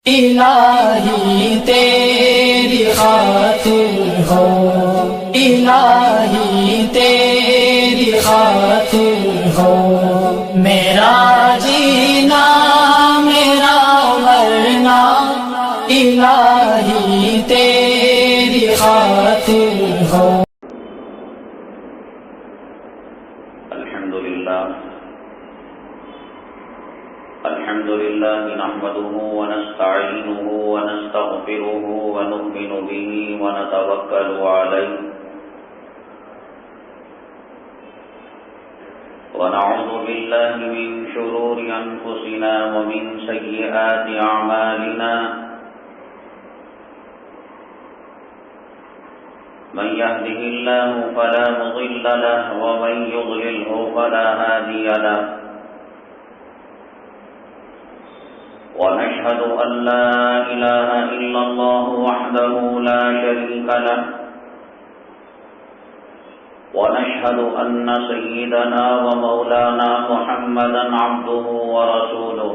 الہی تیری خاطر ہو، الہی تیری خاطر ہو، میرا جینا میرا مرنا الہی تیری خاطر ہو۔ الحمد لله نحمده ونستعينه ونستغفره ونؤمن به ونتوكل عليه ونعوذ بالله من شرور أنفسنا ومن سيئات أعمالنا من يهده الله فلا مضل له ومن يضلله فلا هادي له ونشهد أن لا إله إلا الله وحده لا شريك له ونشهد أن سيدنا ومولانا محمدا عبده ورسوله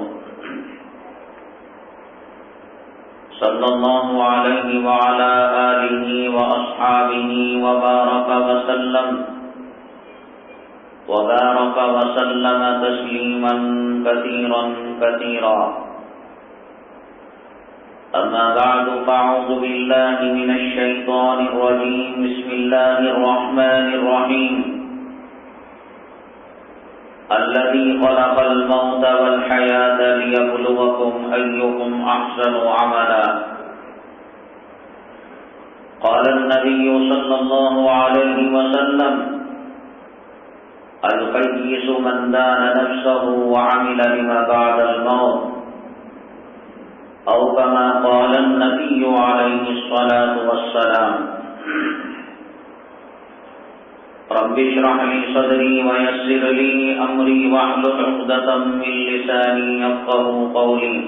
صلى الله عليه وعلى آله وأصحابه وبارك وسلم تسليما كثيرا كثيرا أما بعد فأعوذ بالله من الشيطان الرجيم بسم الله الرحمن الرحيم الذي خلق الموت والحياة ليبلوكم أيكم أحسن عملا قال النبي صلى الله عليه وسلم القيس من دان نفسه وعمل لما بعد الموت أو كما قال النبي عليه الصلاة والسلام رب اشرح لي صدري ويسر لي أمري واحلل عقدة من لساني يفقهوا قولي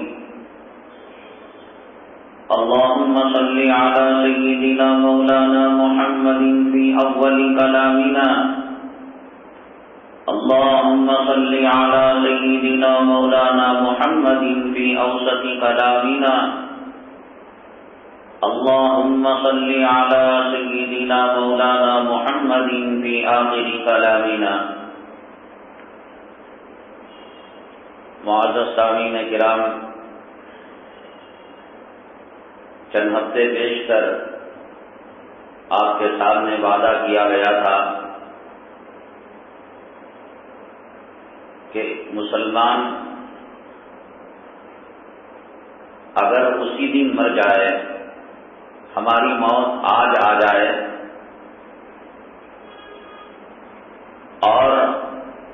اللهم صل على سيدنا مولانا محمد في أول كلامنا اللهم صل على سيدنا مولانا محمد في أوسط كلامنا اللهم صل على سيدنا مولانا محمد في آخر كلامنا۔ معزز سامعین کرام، چند ہفتے پیش کر آپ کے سامنے وعدہ کیا گیا تھا کہ مسلمان اگر اسی دن مر جائے، ہماری موت آج آ جائے اور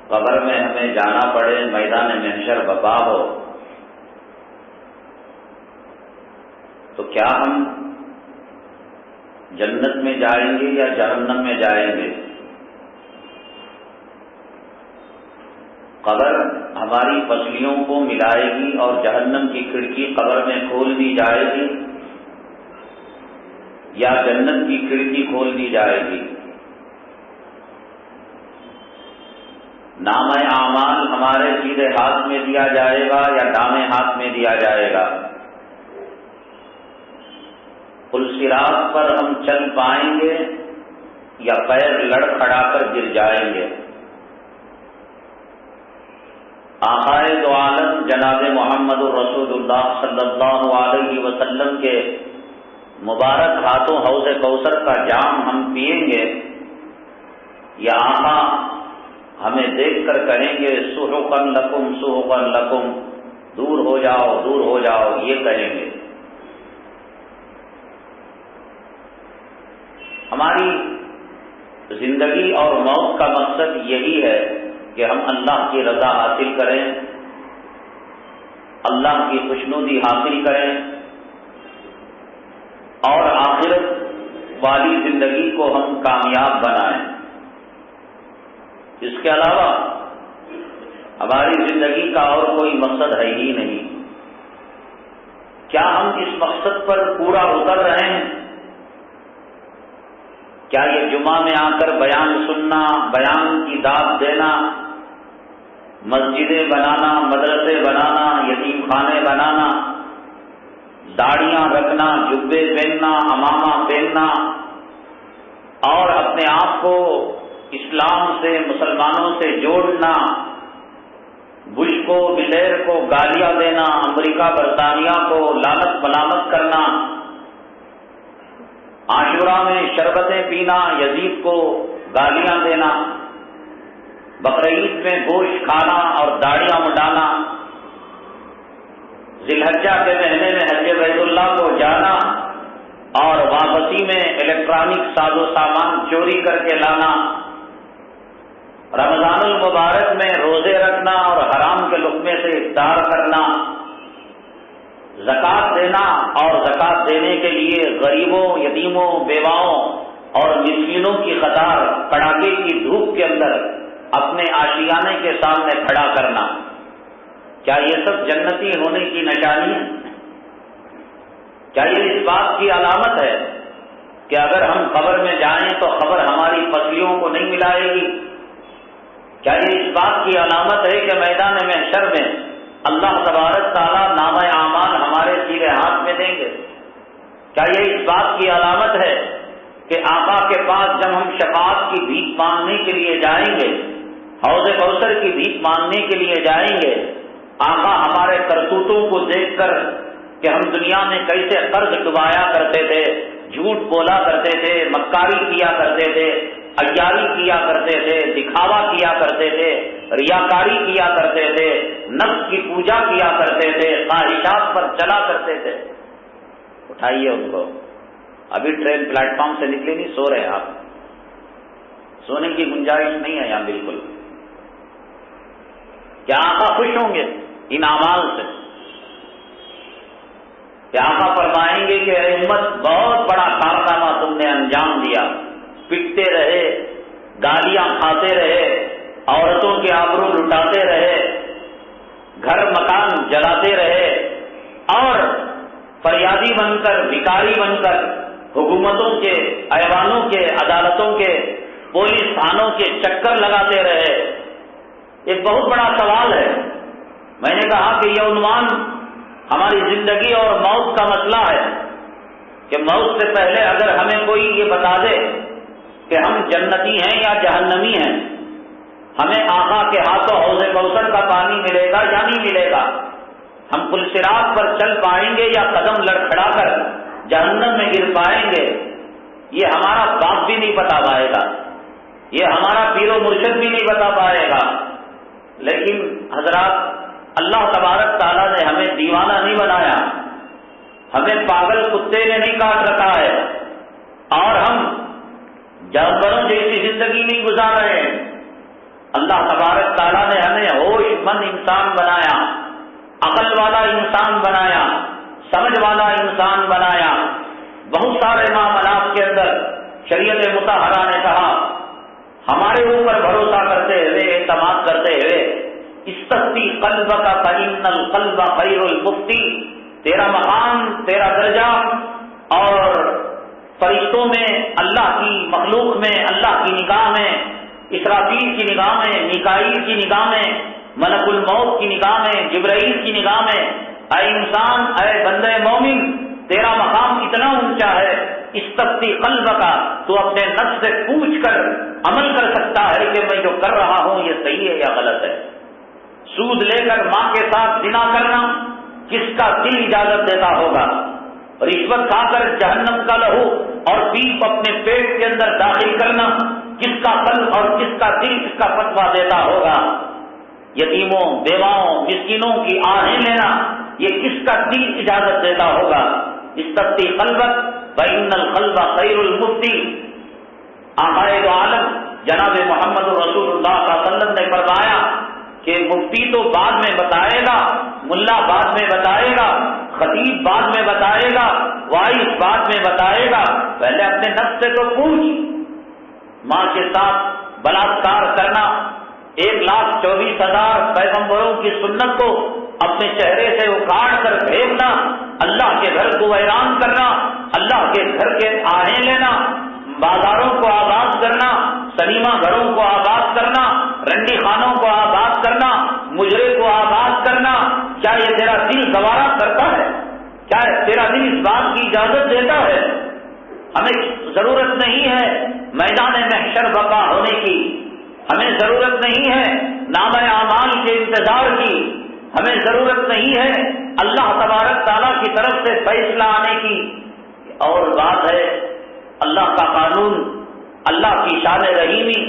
قبر میں ہمیں جانا پڑے، میدان محشر وبا ہو، تو کیا ہم جنت میں جائیں گے یا جہنم میں جائیں گے؟ قبر ہماری پسلیوں کو ملائے گی اور جہنم کی کھڑکی قبر میں کھول دی جائے گی یا جنت کی کھڑکی کھول دی جائے گی؟ نامہ اعمال ہمارے سیدھے ہاتھ میں دیا جائے گا یا دامے ہاتھ میں دیا جائے گا؟ پل صراط پر ہم چل پائیں گے یا پیر لڑکھڑا کر گر جائیں گے؟ آقائے دو عالم جناب محمد رسول اللہ صلی اللہ علیہ وسلم کے مبارک ہاتھوں حوض کوثر کا جام ہم پیئیں گے یا آقا ہمیں دیکھ کر کہیں گے سحقا لکم سحقا لکم، دور ہو جاؤ دور ہو جاؤ، یہ کہیں گے؟ ہماری زندگی اور موت کا مقصد یہی ہے کہ ہم اللہ کی رضا حاصل کریں، اللہ کی خوشنودی حاصل کریں اور آخرت والی زندگی کو ہم کامیاب بنائیں۔ اس کے علاوہ ہماری زندگی کا اور کوئی مقصد ہے ہی نہیں۔ کیا ہم اس مقصد پر پورا اتر رہے ہیں؟ کیا یہ جمعہ میں آ کر بیان سننا، بیان کی داد دینا، مسجدیں بنانا، مدرسے بنانا، یتیم خانے بنانا، داڑیاں رکھنا، جبے پہننا، عمامہ پہننا اور اپنے آپ کو اسلام سے، مسلمانوں سے جوڑنا، بش کو، بلیر کو گالیاں دینا، امریکہ برطانیہ کو لعنت ملامت کرنا، عاشورہ میں شربتیں پینا، یزید کو گالیاں دینا، بقرعید میں گوشت کھانا اور داڑیاں مڈانا، ذی الحجہ کے مہینے میں حج بیت اللہ کو جانا اور واپسی میں الیکٹرانک ساز و سامان چوری کر کے لانا، رمضان المبارک میں روزے رکھنا اور حرام کے لقمے سے افطار کرنا، زکوٰۃ دینا اور زکوٰۃ دینے کے لیے غریبوں، یتیموں، بیواؤں اور مسکینوں کی قطار کڑاکے کی دھوپ کے اندر اپنے آشیانے کے سامنے کھڑا کرنا، کیا یہ سب جنتی ہونے کی نشانی ہے؟ کیا یہ اس بات کی علامت ہے کہ اگر ہم قبر میں جائیں تو قبر ہماری پسلیوں کو نہیں ملائے گی؟ کیا یہ اس بات کی علامت ہے کہ میدان محشر میں اللہ تبارک تعالیٰ نامہ اعمال ہمارے سیدھے ہاتھ میں دیں گے؟ کیا یہ اس بات کی علامت ہے کہ آقا کے پاس جب ہم شفاعت کی بھیک مانگنے کے لیے جائیں گے، حوض کوثر کی بھیک مانگنے کے لیے جائیں گے، آقا ہمارے کرتوتوں کو دیکھ کر کہ ہم دنیا میں کیسے قرض ڈبایا کرتے تھے، جھوٹ بولا کرتے تھے، مکاری کیا کرتے تھے، عیاری کیا کرتے تھے، دکھاوا کیا کرتے تھے، ریاکاری کیا کرتے تھے، نفس کی پوجا کیا کرتے تھے، خواہشات پر چلا کرتے تھے، اٹھائیے ان کو۔ ابھی ٹرین پلیٹ فارم سے نکلے نہیں، سو رہے آپ، سونے کی گنجائش نہیں ہے یہاں بالکل۔ کیا آقا خوش ہوں گے ان اعمال سے؟ کیا آقا فرمائیں گے کہ اے امت بہت بڑا کارنامہ تم نے انجام دیا، پٹتے رہے، گالیاں کھاتے رہے، عورتوں کے آبرو لٹاتے رہے، گھر مکان جلاتے رہے اور فریادی بن کر، بھکاری بن کر حکومتوں کے، ایوانوں کے، عدالتوں کے، پولیس تھانوں کے چکر لگاتے رہے؟ ایک بہت بڑا سوال ہے۔ میں نے کہا کہ یہ عنوان ہماری زندگی اور موت کا مسئلہ ہے کہ موت سے پہلے اگر ہمیں کوئی یہ بتا دے کہ ہم جنتی ہیں یا جہنمی ہیں، ہمیں آقا کے ہاتھوں حوض کوثر کا پانی ملے گا یا نہیں ملے گا، ہم پل صراط پر چل پائیں گے یا قدم لڑکھڑا کر جہنم میں گر پائیں گے، یہ ہمارا باپ بھی نہیں بتا پائے گا، یہ ہمارا پیر و مرشد بھی نہیں بتا پائے گا۔ لیکن حضرات، اللہ تبارک تعالیٰ نے ہمیں دیوانہ نہیں بنایا، ہمیں پاگل کتے نے نہیں کاٹ رکھا ہے اور ہم جانوروں جیسی زندگی نہیں گزار رہے ہیں۔ اللہ تبارک تعالیٰ نے ہمیں ہوش مند انسان بنایا، عقل والا انسان بنایا، سمجھ والا انسان بنایا۔ بہت سارے معاملات کے اندر شریعت مطہرہ نے کہا ہمارے اوپر بھروسہ کرتے ہوئے، اعتماد کرتے ہوئے، استفتی قلبک فإن القلب خیر المفتی، تیرا مقام، تیرا درجہ اور فرشتوں میں، اللہ کی مخلوق میں، اللہ کی نگاہ میں، اسرافیل کی نگاہ میں، میکائیل کی نگاہ میں، ملک الموت کی نگاہ میں، جبرائیل کی نگاہ میں، اے انسان، اے بندہ مومن، تیرا مقام اتنا اونچا ہے، استفتی قلب کا، تو اپنے نفس سے پوچھ کر عمل کر سکتا ہے کہ میں جو کر رہا ہوں یہ صحیح ہے یا غلط ہے۔ سود لے کر ماں کے ساتھ زنا کرنا کس کا دل اجازت دیتا ہوگا؟ رشوت کھا کر جہنم کا لہو اور پیپ اپنے پیٹ کے اندر داخل کرنا کس کا قلب اور کس کا دل اس کا فتویٰ دیتا ہوگا؟ یتیموں، بیواؤں، مسکینوں کی آہیں لینا یہ کس کا دل اجازت دیتا ہوگا؟ استفتی قلبک فإن القلب خیر المفتی۔ آقائے دو عالم جناب محمد رسول اللہ صلی اللہ علیہ وسلم نے فرمایا کہ مفتی تو بعد میں بتائے گا، ملا بعد میں بتائے گا، خطیب بعد میں بتائے گا، وائس بعد میں بتائے گا، پہلے اپنے نفس سے تو پوچھ۔ ماں کے ساتھ بلاತ್ಕಾರ کرنا، 1,24,000 پیغمبروں کی سنت کو اپنے چہرے سے اکھاڑ کر پھینکنا، اللہ کے گھر کو ویران کرنا، اللہ کے گھر کے آہیں لینا، بازاروں کو آباد کرنا، سنیما گھروں کو آباد کرنا، رنڈی خانوں کو آباد کرنا، مجرے کو آباد کرنا، کیا یہ تیرا دل گوارا کرتا ہے؟ کیا تیرا دل اس بات کی اجازت دیتا ہے؟ ہمیں ضرورت نہیں ہے میدان محشر بقا ہونے کی، ہمیں ضرورت نہیں ہے نام اعمال کے انتظار کی، ہمیں ضرورت نہیں ہے اللہ تبارک تعالیٰ کی طرف سے فیصلہ آنے کی۔ اور بات ہے اللہ کا قانون، اللہ کی شان رحیمی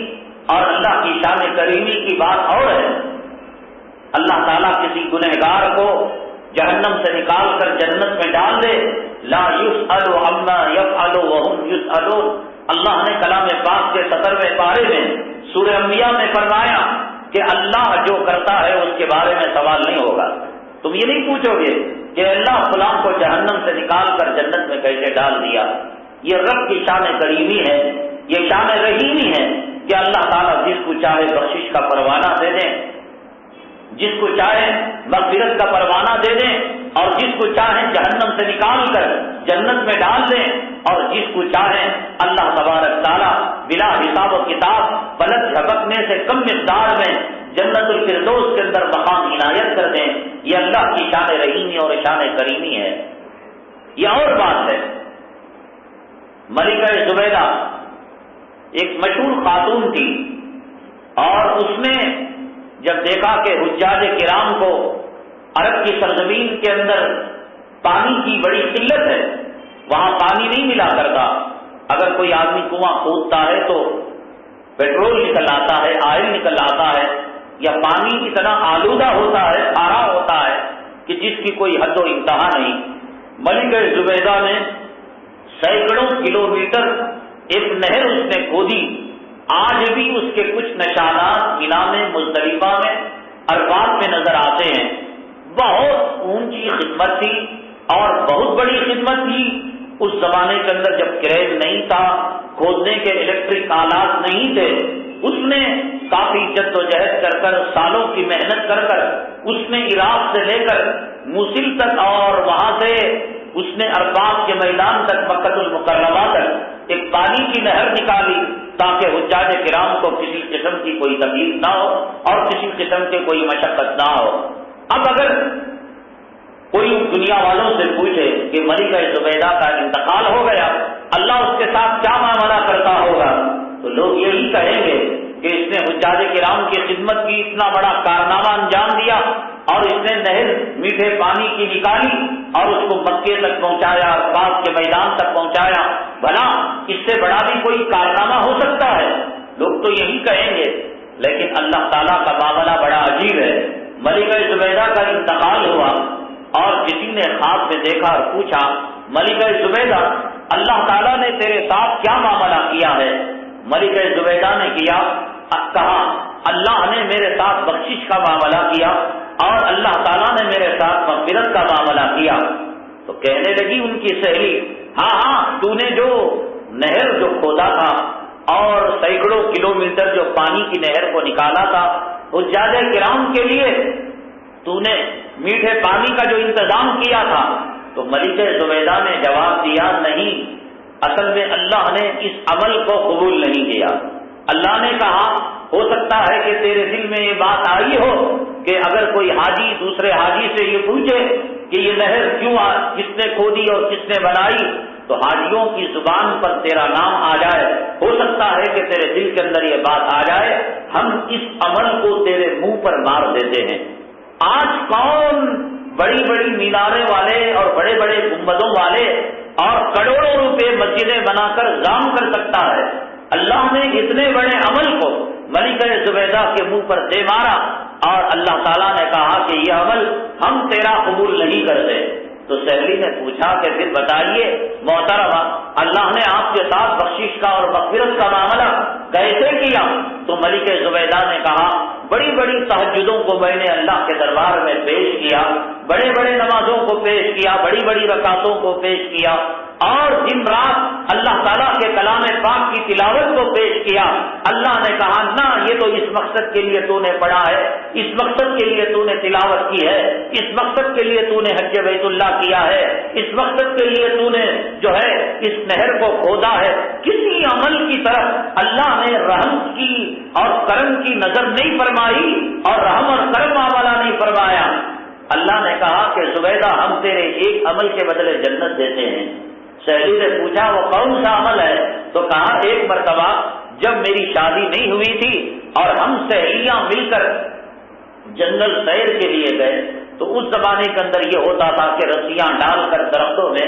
اور اللہ کی شان کریمی کی بات اور ہے۔ اللہ تعالیٰ کسی گنہگار کو جہنم سے نکال کر جنت میں ڈال دے، لا یسأل عما یفعل وهم یسألون۔ اللہ نے کلام پاک کے 17ویں پارے میں سورہ انبیاء میں فرمایا کہ اللہ جو کرتا ہے اس کے بارے میں سوال نہیں ہوگا۔ تم یہ نہیں پوچھو گے کہ اللہ فلاں کو جہنم سے نکال کر جنت میں کیسے ڈال دیا۔ یہ رب کی شان کریمی ہے، یہ شان رحیمی ہے کہ اللہ تعالیٰ جس کو چاہے بخشش کا پروانہ دے دیں، جس کو چاہے مغفرت کا پروانہ دے دیں، اور جس کو چاہیں جہنم سے نکال کر جنت میں ڈال دیں، اور جس کو چاہیں اللہ تبارک تعالیٰ بلا حساب و کتاب پلک جھپکنے سے کم مقدار میں جنت الفردوس کے اندر مقام عنایت کر دیں۔ یہ اللہ کی شان رحیمی اور شان کریمی ہے۔ یہ اور بات ہے، ملکہ زبیدہ ایک مشہور خاتون تھی، اور اس نے جب دیکھا کہ حجاج کرام کو عرب کی سرزمین کے اندر پانی کی بڑی قلت ہے، وہاں پانی نہیں ملا کرتا، اگر کوئی آدمی کنواں کھودتا ہے تو پیٹرول نکل آتا ہے، آئل نکل آتا ہے، یا پانی اتنا آلودہ ہوتا ہے، کھارا ہوتا ہے کہ جس کی کوئی حد و انتہا نہیں۔ ملکہ زبیدہ نے سینکڑوں کلومیٹر ایک نہر اس نے کھودی، آج بھی اس کے کچھ نشانات مینا میں، مزدلفہ میں، عرفات میں نظر آتے ہیں۔ بہت اونچی خدمت تھی اور بہت بڑی خدمت تھی۔ اس زمانے کے اندر جب کریز نہیں تھا، کھودنے کے الیکٹرک آلات نہیں تھے، اس نے کافی جد و جہد کر کر، سالوں کی محنت کر کر، اس نے عراق سے لے کر موصل تک اور وہاں سے اس نے عرفات کے میدان تک، مکہ المکرمہ تک ایک پانی کی نہر نکالی تاکہ حجاج کرام کو کسی قسم کی کوئی تکلیف نہ ہو اور کسی قسم کے کوئی مشقت نہ ہو۔ اب اگر کوئی دنیا والوں سے پوچھے کہ ملکہ زبیدہ کا انتقال ہو گیا، اللہ اس کے ساتھ کیا معاملہ کرتا ہوگا، تو لوگ یہی کہیں گے کہ اس نے حجاج کرام کی خدمت کی، اتنا بڑا کارنامہ انجام دیا، اور اس نے نہر میٹھے پانی کی نکالی اور اس کو مکے تک پہنچایا، عرفات کے میدان تک پہنچایا، بھلا اس سے بڑا بھی کوئی کارنامہ ہو سکتا ہے؟ لوگ تو یہی کہیں گے۔ لیکن اللہ تعالیٰ کا معاملہ بڑا عجیب ہے۔ ملکہ زبیدہ کا انتقال ہوا اور کسی نے خواب میں دیکھا اور پوچھا، ملکہ زبیدہ اللہ تعالیٰ نے تیرے ساتھ کیا معاملہ کیا ہے؟ ملکہ زبیدہ نے کہا اللہ نے میرے ساتھ بخشش کا معاملہ کیا اور اللہ تعالیٰ نے میرے ساتھ مغفرت کا معاملہ کیا۔ تو کہنے لگی ان کی سہیلی، ہاں تو نے جو نہر جو کھودا تھا اور سینکڑوں کلومیٹر جو پانی کی نہر کو نکالا تھا حجاج کرام کے لیے، تو نے میٹھے پانی کا جو انتظام کیا تھا، تو ملکہ زبیدہ نے جواب دیا، نہیں، اصل میں اللہ نے اس عمل کو قبول نہیں کیا۔ اللہ نے کہا ہو سکتا ہے کہ تیرے دل میں یہ بات آئی ہو کہ اگر کوئی حاجی دوسرے حاجی سے یہ پوچھے کہ یہ نہر کیوں کس نے کھودی اور کس نے بنائی، تو حاجیوں کی زبان پر تیرا نام آ جائے، ہو سکتا ہے کہ تیرے دل کے اندر یہ بات آ جائے، ہم اس عمل کو تیرے منہ پر مار دیتے ہیں۔ آج کون بڑی بڑی میناریں والے اور بڑے بڑے گنبدوں والے اور کروڑوں روپے مسجدیں بنا کر ضام کر سکتا ہے؟ اللہ نے اتنے بڑے عمل کو ملکہ زبیدہ کے منہ پر دے مارا، اور اللہ تعالیٰ نے کہا کہ یہ عمل ہم تیرا قبول نہیں کرتے۔ تو سہیلی نے پوچھا کہ پھر بتائیے محترمہ، اللہ نے آپ کے ساتھ بخشش کا اور مغفرت کا معاملہ کیسے کیا؟ تو ملکہ زبیدہ نے کہا بڑی بڑی تہجدوں کو میں نے اللہ کے دربار میں پیش کیا، بڑے بڑے نمازوں کو پیش کیا، بڑی بڑی رکعتوں کو پیش کیا، اور دن رات اللہ تعالیٰ کے کلام پاک کی تلاوت کو پیش کیا۔ اللہ نے کہا نہ، یہ تو اس مقصد کے لیے تو نے پڑھا ہے، اس مقصد کے لیے تو نے تلاوت کی ہے، اس مقصد کے لیے تو نے حج بیت اللہ کیا ہے، اس مقصد کے لیے تو نے جو ہے اس نہر کو کھودا ہے۔ کسی عمل کی طرف اللہ نے رحم کی اور کرم کی نظر نہیں فرمائی اور رحم اور کرم معاملہ نہیں فرمایا۔ اللہ نے کہا کہ زبیدہ ہم تیرے ایک عمل کے بدلے جنت دیتے ہیں۔ سہیلی نے پوچھا وہ کون سا عمل ہے؟ تو کہا ایک مرتبہ جب میری شادی نہیں ہوئی تھی اور ہم سہیلیاں مل کر جنگل سیر کے لیے گئے تو اس زمانے کے اندر یہ ہوتا تھا کہ رسیاں ڈال کر درختوں میں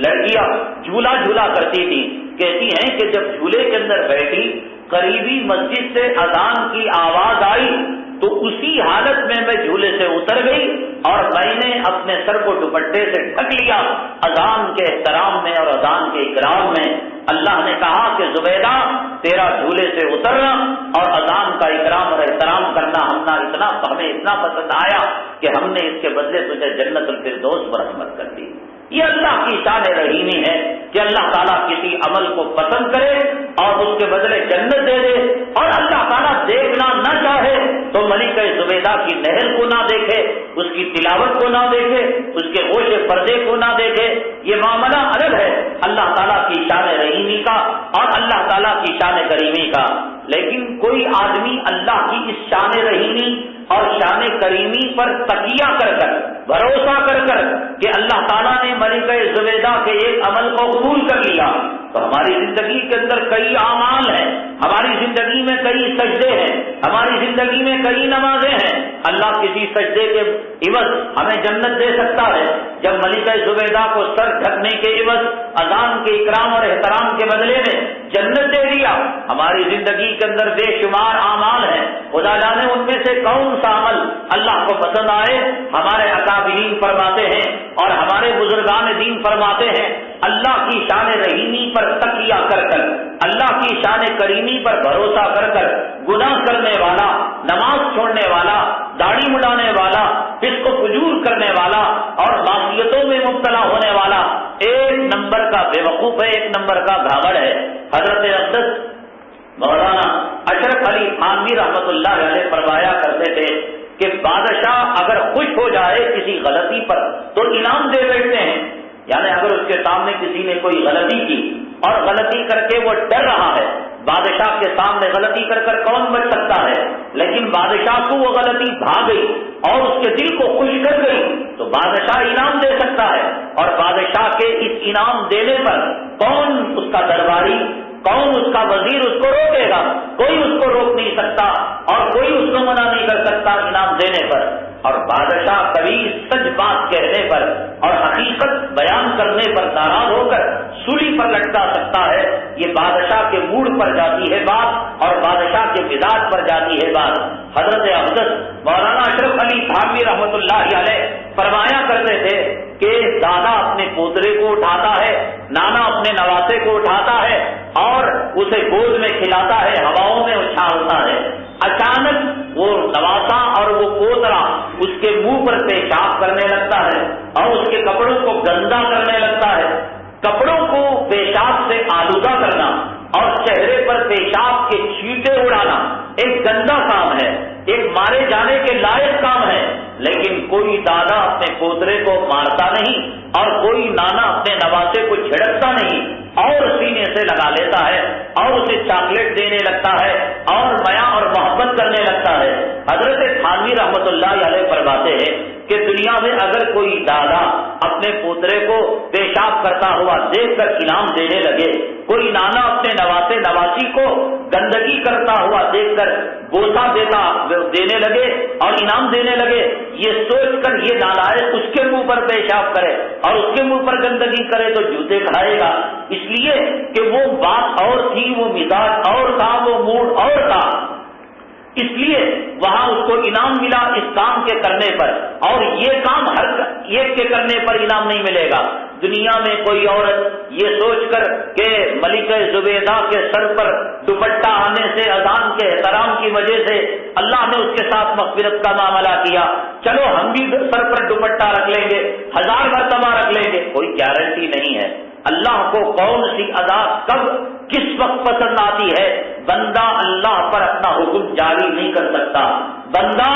لڑکیاں جھولا جھولا کرتی تھی۔ کہتی ہیں کہ جب جھولے کے اندر بیٹھی قریبی مسجد سے اذان کی آواز آئی تو اسی حالت میں جھولے سے اتر گئی اور میں نے اپنے سر کو دوپٹے سے ڈھک لیا اذان کے احترام میں اور اذان کے اکرام میں۔ اللہ نے کہا کہ زبیدہ تیرا جھولے سے اترنا اور اذان کا اکرام اور احترام کرنا ہمیں اتنا پسند آیا کہ ہم نے اس کے بدلے تجھے جنت الفردوس پر رحمت کر دی۔ یہ اللہ کی شان رحیمی ہے کہ اللہ تعالیٰ کسی عمل کو پسند کرے اور اس کے بدلے جنت دے دے، اور اللہ تعالیٰ دیکھنا نہ چاہے تو ملکہ زبیدہ کی نہر کو نہ دیکھے، اس کی تلاوت کو نہ دیکھے، اس کے گوشے پردے کو نہ دیکھے۔ یہ معاملہ الگ ہے اللہ تعالیٰ کی شان رحیمی کا اور اللہ تعالیٰ کی شان کریمی کا۔ لیکن کوئی آدمی اللہ کی اس شان رحیمی اور شان کریمی پر تکیہ کر کر بھروسہ کر کر کہ اللہ تعالیٰ نے ملکہ زبیدہ کے ایک عمل کو قبول کر لیا تو ہماری زندگی کے اندر کئی اعمال ہیں، ہماری زندگی میں کئی سجدے ہیں، ہماری زندگی میں کئی نمازیں ہیں۔ اللہ کسی سجدے کے عوض ہمیں جنت دے سکتا ہے۔ جب ملکہ زبیدہ کو سر ڈھکنے کے عوض اذان کے اکرام اور احترام کے بدلے میں جنت دے دیا، ہماری زندگی کے اندر بے شمار اعمال ہیں، خدا جانے ان میں سے کون سا عمل اللہ کو پسند آئے۔ ہمارے اکابرین فرماتے ہیں اور ہمارے بزرگان دین فرماتے ہیں اللہ کی شان رحیمی پر تکیہ کر کر، اللہ کی شان کریمی پر بھروسہ کر کر گناہ کرنے والا، نماز چھوڑنے والا، داڑھی مڈانے والا، فسق و فجور کرنے والا اور معصیتوں میں مبتلا ہونے والا ایک نمبر کا بے وقوف ہے، ایک نمبر کا گھاگڑ ہے۔ حضرت اقدس مولانا اشرف علی تھانوی رحمت اللہ علیہ فرمایا کرتے تھے کہ بادشاہ اگر خوش ہو جائے کسی غلطی پر تو انعام دے بیٹھتے ہیں، یعنی اگر اس کے سامنے کسی نے کوئی غلطی کی اور غلطی کر کے وہ ڈر رہا ہے، بادشاہ کے سامنے غلطی کر کر کون بچ سکتا ہے، لیکن بادشاہ کو وہ غلطی بھا گئی اور اس کے دل کو خوش کر گئی تو بادشاہ انعام دے سکتا ہے، اور بادشاہ کے اس انعام دینے پر کون اس کا درباری، کون اس کا وزیر اس کو روکے گا؟ کوئی اس کو روک نہیں سکتا اور کوئی اس کو منع نہیں کر سکتا انعام دینے پر۔ اور بادشاہ کبھی سچ بات کہنے پر اور حقیقت بیان کرنے پر ناراض ہو کر سولی پر لٹکا سکتا ہے۔ یہ بادشاہ کے موڈ پر جاتی ہے بات اور بادشاہ کے مزاج پر جاتی ہے بات۔ حضرت اقدس مولانا اشرف علی تھانوی رحمۃ اللہ علیہ فرمایا کرتے تھے کہ دادا اپنے پوترے کو اٹھاتا ہے، نانا اپنے نواسے کو اٹھاتا ہے اور اسے گود میں کھلاتا ہے، ہواؤں میں اچھالتا ہے۔ اچانک وہ نواسا اور وہ پوترا اس کے منہ پر پیشاب کرنے لگتا ہے اور اس کے کپڑوں کو گندا کرنے لگتا ہے۔ کپڑوں کو پیشاب سے آلودہ کرنا اور چہرے پر پیشاب کے چھینٹے اڑانا ایک گندا کام ہے، ایک مارے جانے کے لائق کام ہے، لیکن کوئی دادا اپنے پوترے کو مارتا نہیں اور کوئی نانا اپنے نواسے کو جھڑکتا نہیں اور سینے سے لگا لیتا ہے اور اسے چاکلیٹ دینے لگتا ہے اور میاں اور محبت کرنے لگتا ہے۔ حضرت تھانوی رحمت اللہ علیہ فرماتے ہیں کہ دنیا میں اگر کوئی دادا اپنے پوترے کو پیشاب کرتا ہوا دیکھ کر انعام دینے لگے، کوئی نانا اپنے نواسے نواسی کو گندگی کرتا ہوا دیکھ کر بوسہ دینے لگے اور انعام دینے لگے، یہ سوچ کر یہ نالائق اس کے منہ پر پیشاب کرے اور اس کے منہ پر گندگی کرے تو جوتے کھائے گا، اس لیے کہ وہ بات اور تھی، وہ مزاج اور تھا، وہ موڈ اور تھا، اس لیے وہاں اس کو انعام ملا اس کام کے کرنے پر، اور یہ کام ہر ایک کے کرنے پر انعام نہیں ملے گا۔ دنیا میں کوئی عورت یہ سوچ کر کہ ملکہ زبیدہ کے سر پر دوپٹہ آنے سے اذان کے احترام کی وجہ سے اللہ نے اس کے ساتھ مغفرت کا معاملہ کیا، چلو ہم بھی سر پر دوپٹہ رکھ لیں گے، 1000 مرتبہ رکھ لیں گے، کوئی گارنٹی نہیں ہے۔ اللہ کو کون سی ادا کب کس وقت پسند آتی ہے، بندہ اللہ پر اپنا حکم جاری نہیں کر سکتا، بندہ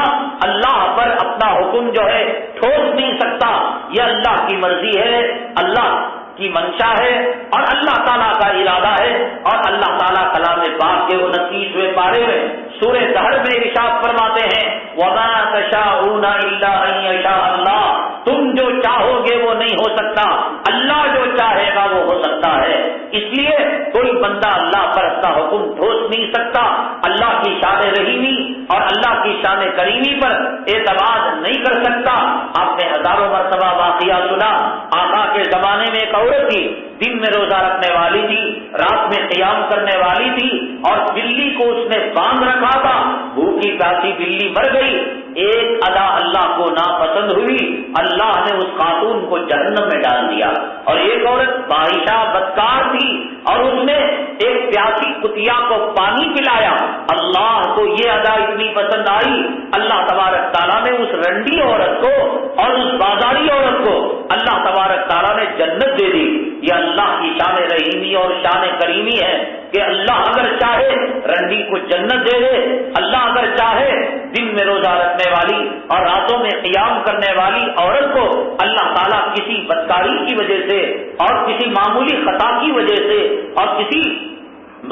اللہ پر اپنا حکم جو ہے ٹھوک نہیں سکتا، یہ اللہ کی مرضی ہے۔ اللہ کی منشا ہے اور اللہ تعالیٰ کا ارادہ ہے. اور اللہ تعالیٰ کلام پاک کے 29ویں پارے میں سورہ دہر میں ارشاد فرماتے ہیں وَمَا تَشَاءُونَ إِلَّا أَن يَشَاءَ اللَّهُ. تم جو چاہو گے وہ نہیں ہو سکتا، اللہ جو چاہے گا وہ ہو سکتا ہے. اس لیے کوئی بندہ اللہ پر اپنا حکم ٹھوس نہیں سکتا. اللہ کی شان رحیمی اور اللہ کی شان کریمی پر اعتماد نہیں کر سکتا. آپ نے ہزاروں مرتبہ واقعہ سنا. آقا کے زمانے میں ایک عورت تھی، دن میں روزہ رکھنے والی تھی، رات میں قیام کرنے والی تھی، اور بلی کو اس نے باندھ رکھا تھا. بھوکی پیاسی بلی مر گئی. ایک ادا اللہ کو ناپسند ہوئی، اللہ نے اس خاتون کو جہنم میں ڈال دیا. اور ایک عورت فاحشہ بدکار تھی اور اس نے ایک پیاسی کتیا کو پانی پلایا. اللہ کو یہ ادا اتنی پسند آئی، اللہ تبارک تعالیٰ نے اس رنڈی عورت کو اور اس بازاری عورت کو اللہ تبارک تعالیٰ نے جنت دے دی. یہ اللہ کی شان رحیمی اور شان کریمی ہے کہ اللہ اگر چاہے رنڈی کو جنت دے دے. اللہ اگر چاہے دن میں روزہ رکھنے والی اور راتوں میں قیام کرنے والی عورت کو اللہ تعالیٰ کسی بدکاری کی وجہ سے اور کسی معمولی خطا کی وجہ سے اور کسی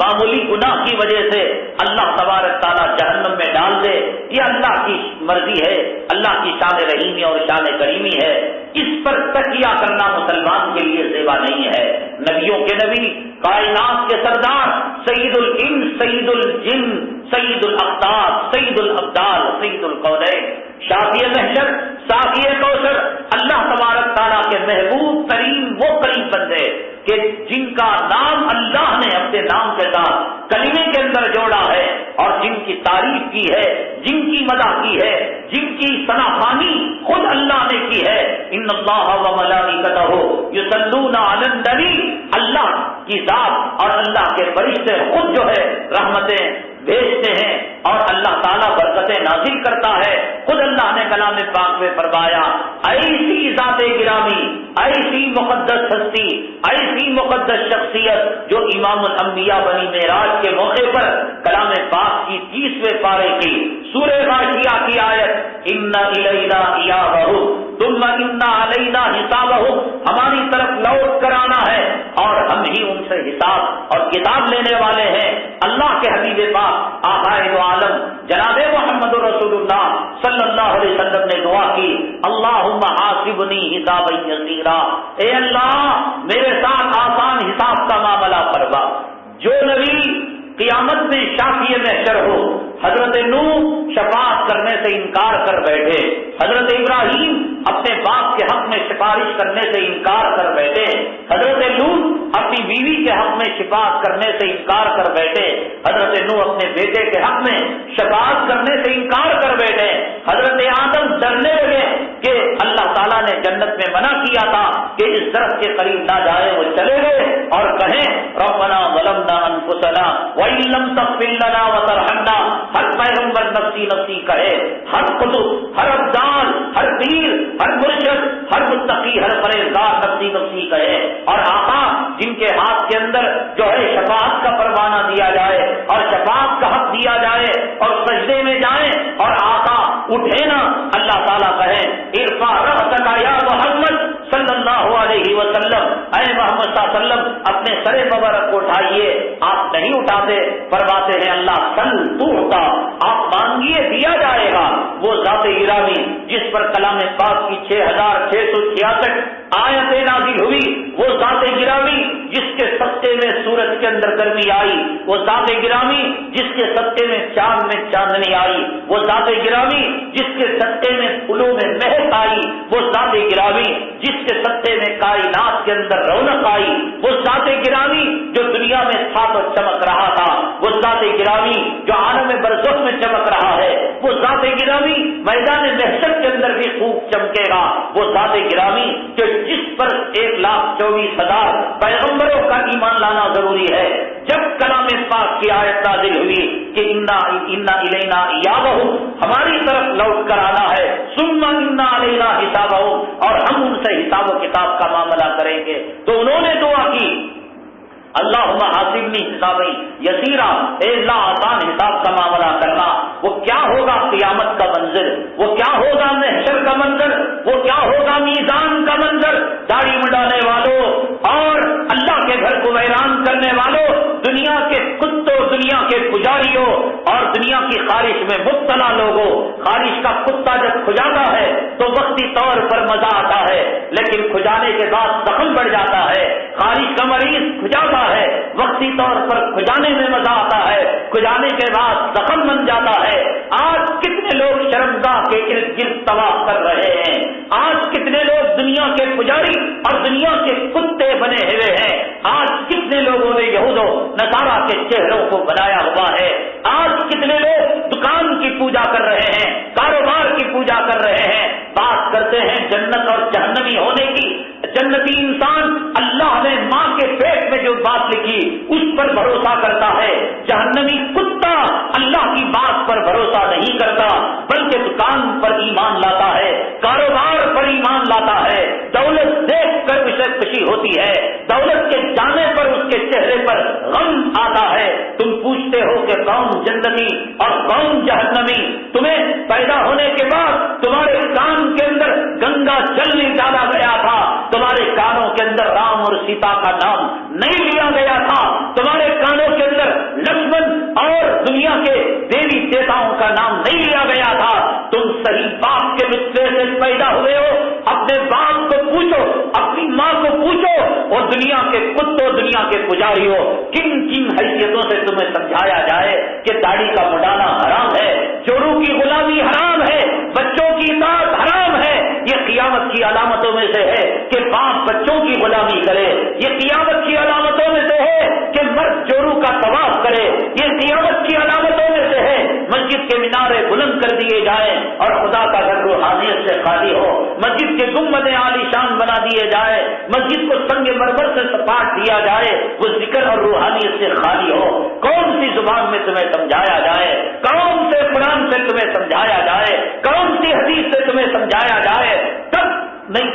معمولی گناہ کی وجہ سے اللہ تبارک تعالیٰ جہنم میں ڈال دے. یہ اللہ کی مرضی ہے، اللہ کی شان رحیمی اور شان کریمی ہے. اس پر تکیہ کرنا مسلمان کے لیے زیبا نہیں ہے. نبیوں کے نبی، کائنات کے سردار، سید الانس، سید الجن، سید الاقطاب، سید الابدال، سید القونین، شافی محشر، ساقی کوثر، اللہ تبارک تعالیٰ کے محبوب ترین وہ قریب بندے کہ جن کا نام اللہ نے اپنے نام کے ساتھ کلمے کے اندر جوڑا ہے اور جن کی تعریف کی ہے، جن کی مدح کی ہے، جن کی ثناخوانی خود اللہ نے کی ہے. ان اللہ و ملائکتہ یصلون علی النبی. اللہ کی ذات اور اللہ کے فرشتے خود جو ہے رحمتیں بھیجتے ہیں اور اللہ تعالیٰ برکتیں نازل کرتا ہے. خود اللہ نے کلام پاک میں فرمایا ایسی ذات گرامی، ایسی مقدس ہستی، ایسی مقدس شخصیت جو امام الانبیاء بنی معراج کے موقع پر کلام پاک کی 30ویں پارے کی سورہ غاشیہ کی آیت ان الینا ایابہم ثم ان علینا حسابہم، ہماری طرف لوٹ کر آنا ہے اور ہم ہی ان سے حساب اور کتاب لینے والے ہیں. اللہ کے حبیب پاک آقائے دو عالم جناب محمد رسول اللہ صلی اللہ علیہ وسلم نے دعا کی اللہم حاسبنی حسابا یسیرا. اے اللہ میرے ساتھ آسان حساب کا معاملہ فرما. جو نبی قیامت میں شافی محشر ہو، حضرت نوح شفاعت کرنے سے انکار کر بیٹھے، حضرت ابراہیم اپنے باپ کے حق میں سفارش کرنے سے انکار کر بیٹھے، حضرت لوط اپنی بیوی کے حق میں شفاعت کرنے سے انکار کر بیٹھے، حضرت نوح اپنے بیٹے کے حق میں شفاعت کرنے سے انکار کر بیٹھے، حضرت آدم ڈرنے لگے کہ اللہ تعالیٰ نے جنت میں منع کیا تھا کہ اس درخت کے قریب نہ جائے، وہ چلے گئے اور کہیں ربنا ظلمنا انفسنا وَإِن لَّمْ تَغْفِرْ لَنَا وَتَرْحَمْنَا. ہر پیغمبر نفسی نفسی کہے، ہر قطب، ہر ابدال، ہر پیر، ہر مرشد، ہر متقی، ہر پرہیزگار نفسی نفسی کہے. اور آقا جن کے ہاتھ کے اندر جو ہے شفاعت کا پروانہ دیا جائے اور شفاعت کا حق دیا جائے اور سجدے میں جائیں اور آقا اٹھے نا، اللہ تعالیٰ کہے ارفع رأسک یا محمد صلی اللہ علیہ وسلم، اے محمد صلی اللہ علیہ وسلم اپنے سر مبارک کو اٹھائیے. آپ نہیں اٹھاتے، فرماتے ہیں اللہ سل تو ہوتا، آپ مانگیے دیا جائے گا. وہ ذات گرامی جس پر کلام پاک کی 6666 آیتیں نازل ہوئی، وہ ذات گرامی جس کے صدقے میں سورج کے اندر گرمی آئی، وہ ذات گرامی جس کے صدقے میں چاند میں چاندنی آئی، وہ ذات گرامی جس کے صدقے میں پھولوں میں مہک آئی، وہ ذات گرامی جس کے صدقے میں کائنات کے اندر رونق آئی، وہ ذات گرامی جو دنیا میں تھا تو چمک رہا تھا، وہ ذات گرامی جو عالم برزخ میں چمک رہا ہے، وہ ذات گرامی میدان محشر کے اندر بھی خوب چمکے گا، وہ ذات گرامی جو جس پر 1,24,000 پیغمبروں کا ایمان لانا ضروری ہے. جب کلام پاک کی آیت نازل ہوئی کہ انا الینا ایابہم، ہماری طرف لوٹ کر آنا ہے، ثم انا علینا حسابہم، اور ہم ان سے حساب و کتاب کا معاملہ کریں گے. تو انہوں نے دعا کی اللہم حاسبنی حسابا یسیرا، اے اللہ آسان حساب کا معاملہ کرنا. وہ کیا ہوگا قیامت کا منظر، وہ کیا ہوگا محشر کا منظر، وہ کیا ہوگا میزان کا منظر. داڑھی منڈانے والوں اور دنیا کے کتوں، دنیا کے پجاریوں اور دنیا کی خارش میں مبتلا لوگوں، خارش کا کتا جب کھجاتا ہے تو وقتی طور پر مزہ آتا ہے، لیکن کھجانے کے بعد زخم بڑھ جاتا ہے۔ خارش کا مریض کھجاتا ہے، وقتی طور پر کھجانے میں مزہ آتا ہے، کھجانے کے بعد زخم بن جاتا ہے۔ آج کتنے لوگ شرمگاہ کے ارد گرد طواف کر رہے ہیں، آج کتنے لوگ دنیا کے پجاری اور دنیا کے کتے بنے ہوئے ہیں، آج کتنے لوگوں نے یہود و نصارا کے چہروں کو بنایا ہوا ہے، آج کتنے لوگ دکان کی پوجا کر رہے ہیں، کاروبار کی پوجا کر رہے ہیں، بات کرتے ہیں جنت اور جہنمی ہونے کی۔ جنتی انسان اللہ نے ماں کے پیٹ میں جو بات لکھی اس پر بھروسہ کرتا ہے، جہنمی کتا اللہ کی بات پر بھروسہ نہیں کرتا بلکہ دکان پر ایمان لاتا ہے، کاروبار پر ایمان لاتا ہے، دولت دیکھ کر اسے خوشی ہوتی ہے، دولت کے جانے پر اس کے چہرے پر غم آتا ہے۔ تم پوچھتے ہو کہ کون جنتی اور کون جہنمی؟ تمہیں پیدا ہونے کے بعد تمہارے کان کے اندر گنگا جل نہیں ڈالا گیا تھا، تمہارے کانوں کے اندر رام اور سیتا کا نام نہیں لیا گیا تھا، تمہارے کانوں کے اندر لکشمن اور دنیا کے دیوی دیوتاؤں کا نام نہیں لیا گیا تھا۔ تم صحیح باپ کے نطفے سے پیدا ہوئے ہو، اپنے باپ کو پوچھو، اپنی ماں کو پوچھو، اور دنیا کے کتوں، دنیا کے پجاریوں، کن کن حیثیتوں سے تمہیں سمجھایا جائے کہ داڑھی کا مڈانا حرام ہے، چوروں کی غلامی حرام ہے، بچوں کی اطاعت حرام ہے۔ یہ قیامت کی علامتوں میں سے ہے کہ باپ بچوں کی غلامی کرے، یہ قیامت کی علامتوں میں سے ہے کہ مرد چوروں کا طواف کرے، یہ قیامت کی علامتوں میں سے ہے مسجد کے مینارے بلند کر دیے جائیں اور خدا کا گھر روحانیت سے خالی ہو، مسجد کے گنبد عالی شان بنا دیے جائے، مسجد کو سنگ مرمر سے سپاٹ دیا جائے، وہ ذکر اور روحانیت سے خالی ہو۔ کون سی زبان میں تمہیں سمجھایا جائے، کون سے قرآن سے تمہیں سمجھایا جائے، کون سی حدیث سے تمہیں سمجھایا جائے؟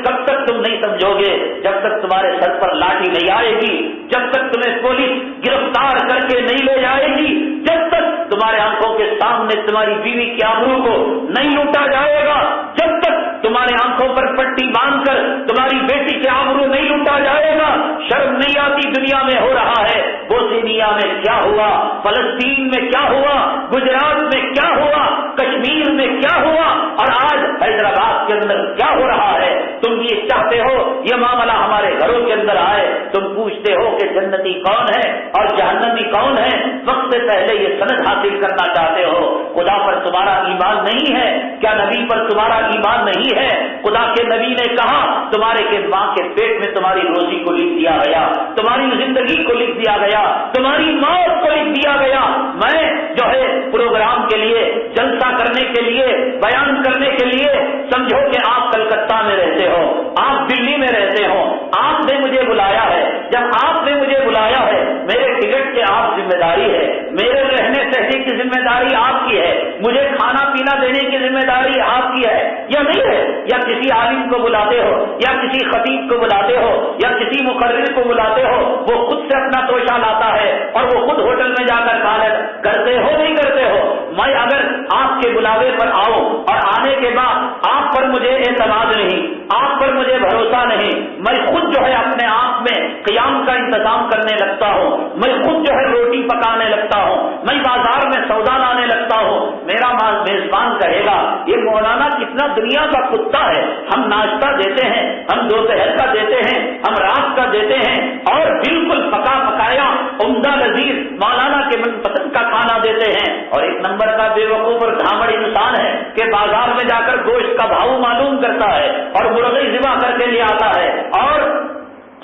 کب تک تم نہیں سمجھو گے؟ جب تک تمہارے سر پر لاٹھی نہیں آئے گی، جب تک تمہیں پولیس گرفتار کر کے نہیں لے جائے گی، جب تک تمہارے آنکھوں کے سامنے تمہاری بیوی کی آبرو کو نہیں لوٹا جائے گا، جب تک تمہارے آنکھوں پر پٹی باندھ کر تمہاری بیٹی کے آبرو نہیں لوٹا جائے گا، شرم نہیں آتی دنیا میں ہو رہا ہے۔ بوسنیا میں کیا ہوا، فلسطین میں کیا ہوا، گجرات میں کیا ہوا، کشمیر میں کیا ہوا، اور آج حیدرآباد کے اندر کیا ہو رہا ہے۔ تم یہ چاہتے ہو یہ معاملہ ہمارے گھروں کے اندر آئے، تم پوچھتے ہو کہ جنتی کون ہے اور جہنمی کون ہے، وقت سے پہلے یہ سند حاصل کرنا چاہتے ہو۔ خدا پر تمہارا ایمان نہیں ہے کیا؟ نبی پر تمہارا ایمان نہیں ہے؟ خدا کے نبی نے کہا تمہارے کے ماں کے پیٹ میں تمہاری روزی کو لکھ دیا گیا، تمہاری زندگی کو لکھ دیا گیا، تمہاری موت کو لکھ دیا گیا۔ میں جو ہے پروگرام کے لیے، جلسہ کرنے کے لیے، بیان کرنے کے لیے، سمجھو کہ آپ کلکتہ میں رہتے ہو، آپ دلی میں رہتے ہو، آپ نے مجھے بلایا ہے، جب آپ نے مجھے بلایا ہے میرے ٹکٹ کی آپ ذمہ داری ہے، میرے رہنے سہنے کی ذمہ داری آپ کی ہے، مجھے کھانا پینا دینے کی ذمہ داری آپ کی ہے یا نہیں ہے؟ یا کسی عالم کو بلاتے ہو، یا کسی خطیب کو بلاتے ہو، یا کسی مقرر کو بلاتے ہو، وہ خود سے اپنا توشہ لاتا ہے اور وہ خود ہوٹل میں جا کر کھانا کرتے ہو نہیں کرتے ہو؟ میں اگر آپ کے بلاوے پر آؤں اور آنے کے بعد آپ پر مجھے اعتماد نہیں، آپ پر مجھے بھروسہ نہیں، میں خود جو ہے اپنے آپ میں قیام کا انتظام کرنے لگتا ہوں، میں خود جو ہے روٹی پکانے لگتا ہوں، میں بازار میں سودا لانے لگتا ہوں، میرا میزبان کہے گا یہ مولانا کتنا دنیا کا کتا ہے، ہم ناشتہ دیتے ہیں، ہم دوپہر کا دیتے ہیں، ہم رات کا دیتے ہیں، اور بالکل پکا پکایا عمدہ لذیذ مولانا کے من پسند کا کھانا دیتے ہیں، اور ایک نمبر کا بے وقوف اور گھامڑ انسان ہے کہ بازار میں جا کر گوشت کا بھاؤ معلوم کرتا ہے اور مرغی ذبح کر کے لے آتا ہے اور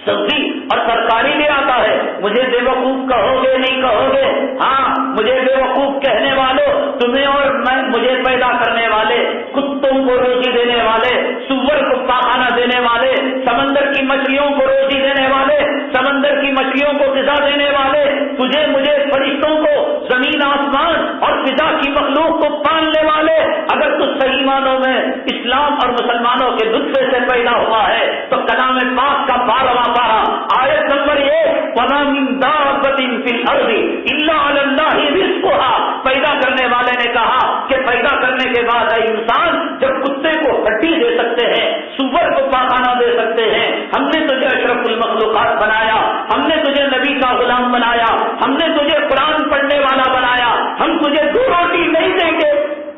سبزی اور ترکاری لے آتا ہے۔ مجھے بے وقوف کہو گے نہیں کہو گے؟ ہاں، مجھے بے وقوف کہنے والوں، تمہیں اور مجھے پیدا کرنے والے، کتوں کو روزی دینے والے، سور کو پاخانہ دینے والے، سمندر کی مچھلیوں کو روزی دینے والے، سمندر کی مچھلیوں کو غذا دینے والے، تجھے مجھے فرشتوں کو، زمین آسمان اور فضا کی مخلوق کو پالنے والے، اگر تو صحیح معنوں میں اسلام اور مسلمانوں کے نطفے سے پیدا ہوا ہے تو کلام پاک کا 12واں پارہ آیت نمبر 1 وَمَا مِن دَابَّةٍ فِي الْأَرْضِ إِلَّا عَلَى اللَّهِ رِزْقُهَا، پیدا کرنے والے نے کہا کہ پیدا کرنے کے بعد اے انسان، جب کتے کو ہڈی دے سکتے ہیں، سور کو پاخانہ دے سکتے ہیں، ہم نے تجھے اشرف المخلوقات بنایا، ہم نے تجھے نبی کا غلام بنایا, ہم نے تجھے قرآن پڑھنے والا بنایا, ہم تجھے 2 روٹی نہیں دیں گے.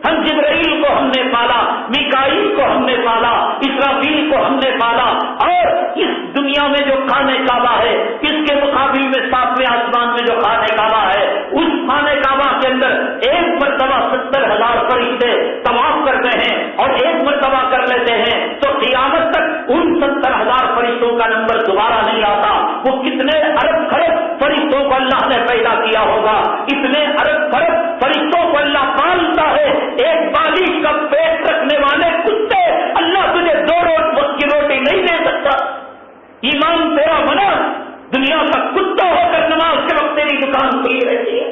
ہم جبرائیل کو ہم نے پالا, میکائیل کو ہم نے پالا, اسرافیل کو ہم نے پالا, اور اس دنیا میں جو خانہ کعبہ ہے اس کے مقابل میں 7ویں آسمان میں جو خانہ کعبہ ہے, اس خانہ کعبہ کے اندر ایک مرتبہ 70,000 فرشتے طواف کرتے ہیں, اور ایک مرتبہ کر لیتے ہیں تو قیامت تک ان 70,000 فرشتوں کا نمبر دوبارہ نہیں آتا. وہ کتنے ارب خرب فرشتوں کو اللہ نے پیدا کیا ہوگا, اتنے ارب خرب فرشتوں کو اللہ پالتا ہے. ایک بالیش کا پیٹ رکھنے والے کتے اللہ تجھے 2 وقت کی روٹی نہیں دے سکتا. ایمان تیرا بنا, دنیا کا کتا ہو کر نماز کے وقت تیری دکان کھلی رہتی ہے,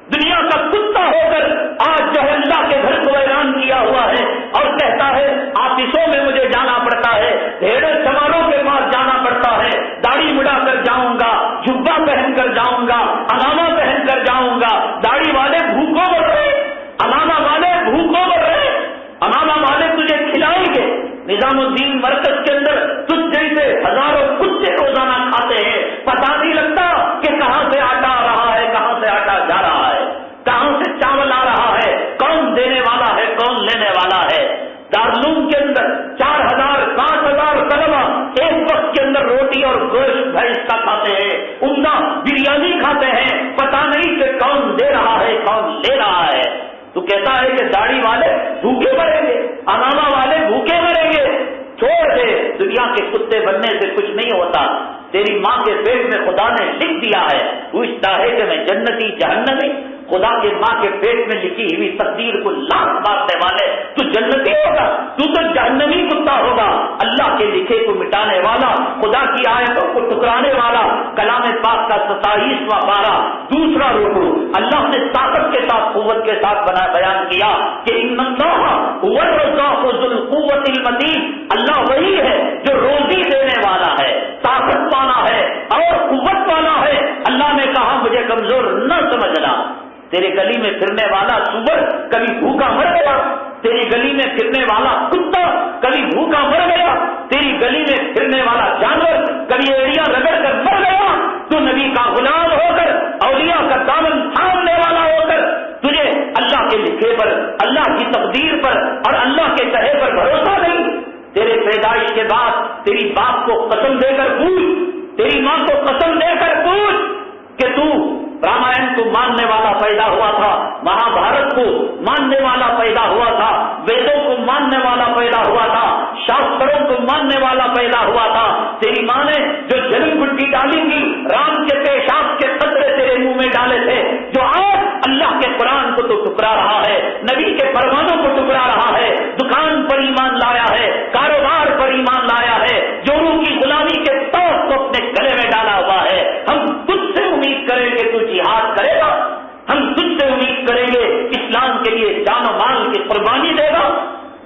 دنیا کا کتا ہو کر آج جو ہے اللہ کے گھر کو ویران کیا ہوا ہے, اور کہتا ہے آفسوں میں مجھے جانا پڑتا ہے, ڈھیرے سواروں کے پاس جانا پڑتا ہے, داڑھی مڑا کر جاؤں گا, جبہ پہن کر جاؤں گا, امامہ پہن کر جاؤں گا. داڑھی والے بھوکوں مر رہے, امامہ والے بھوکوں مر رہے, امامہ والے تجھے کھلائیں گے. نظام الدین مرکز کے اندر تجھ جیسے ہزاروں کتے روزانہ کھاتے ہیں, پتہ نہیں لگتا کہ کہاں سے آٹا آ رہا ہے, کہاں سے آٹا جا رہا ہے, کہاں سے چاول آ رہا ہے, کون دینے والا ہے, کون لینے والا ہے. دارالعلوم کے اندر 4,000 5,000 طلبہ ایک وقت کے اندر روٹی اور گوشت بھینس کا کھاتے ہیں, عمدہ بریانی کھاتے ہیں, پتہ نہیں کہ کون دے رہا ہے, کون لے رہا ہے. تو کہتا ہے کہ داڑھی والے بھوکے مریں گے, امامہ والے بھوکے مریں گے. چھوڑ دے, دنیا کے کتے بننے سے کچھ نہیں ہوتا. تیری ماں کے پیٹ میں خدا نے لکھ دیا ہے, پوچھتا ہے کہ میں جنتی جہنمی. خدا کے ماں کے پیٹ میں لکھی ہوئی تقدیر کو لاکھ مارنے والے, تو جنتی ہوگا, تو جہنمی کتا ہوگا. اللہ کے لکھے کو مٹانے والا, خدا کی آیتوں کو ٹکرانے والا. کلام پاک کا 27واں پارہ دوسرا رکوع, اللہ نے طاقت کے ساتھ قوت کے ساتھ بیان کیا کہ ان اللہ هو الرزاق ذو القوة المتین. اللہ وہی ہے جو روزی دینے والا ہے, طاقت والا ہے اور قوت والا ہے. اللہ نے کہا مجھے کمزور نہ سمجھنا. تیرے گلی میں پھرنے والا سور کبھی بھوکا مر گیا, تیری گلی میں پھرنے والا کتا کبھی بھوکا مر گیا, تیری گلی میں پھرنے والا جانور کبھی ایڑیاں رگڑ کر مر گیا. تو نبی کا غلام ہو کر, اولیاء کا دامن تھامنے والا ہو کر, تجھے اللہ کے لکھے پر, اللہ کی تقدیر پر اور اللہ کے کہے پر بھروسہ نہیں. تیرے پیدائش کے بعد تیری باپ کو قسم دے کر پوچھ, تیری ماں کو قسم دے کر پوچھ کہ تو رامائن کو ماننے والا پیدا ہوا تھا, مہا بھارت کو ماننے والا پیدا ہوا تھا, ویدوں کو ماننے والا پیدا ہوا تھا, شاستروں کو ماننے والا پیدا ہوا تھا. تیری ماں نے جو جلی گٹی ڈالی تھی, رام کے پیشاب کے قطرے تیرے منہ میں ڈالے تھے, جو آج اللہ کے قرآن کو تو ٹکرا رہا ہے, نبی کے فرمانوں کو ٹکرا رہا ہے, دکان پر ایمان لایا ہے, کاروبار پر ایمان لایا ہے, جوروں کی غلامی کے توق کو اپنے گلے میں ڈالا ہوا ہے. ہم تجھ سے امید کریں کہ تو جہاد کرے گا, ہم تجھ سے امید کریں گے اسلام کے لیے جان و مال کی قربانی دے گا.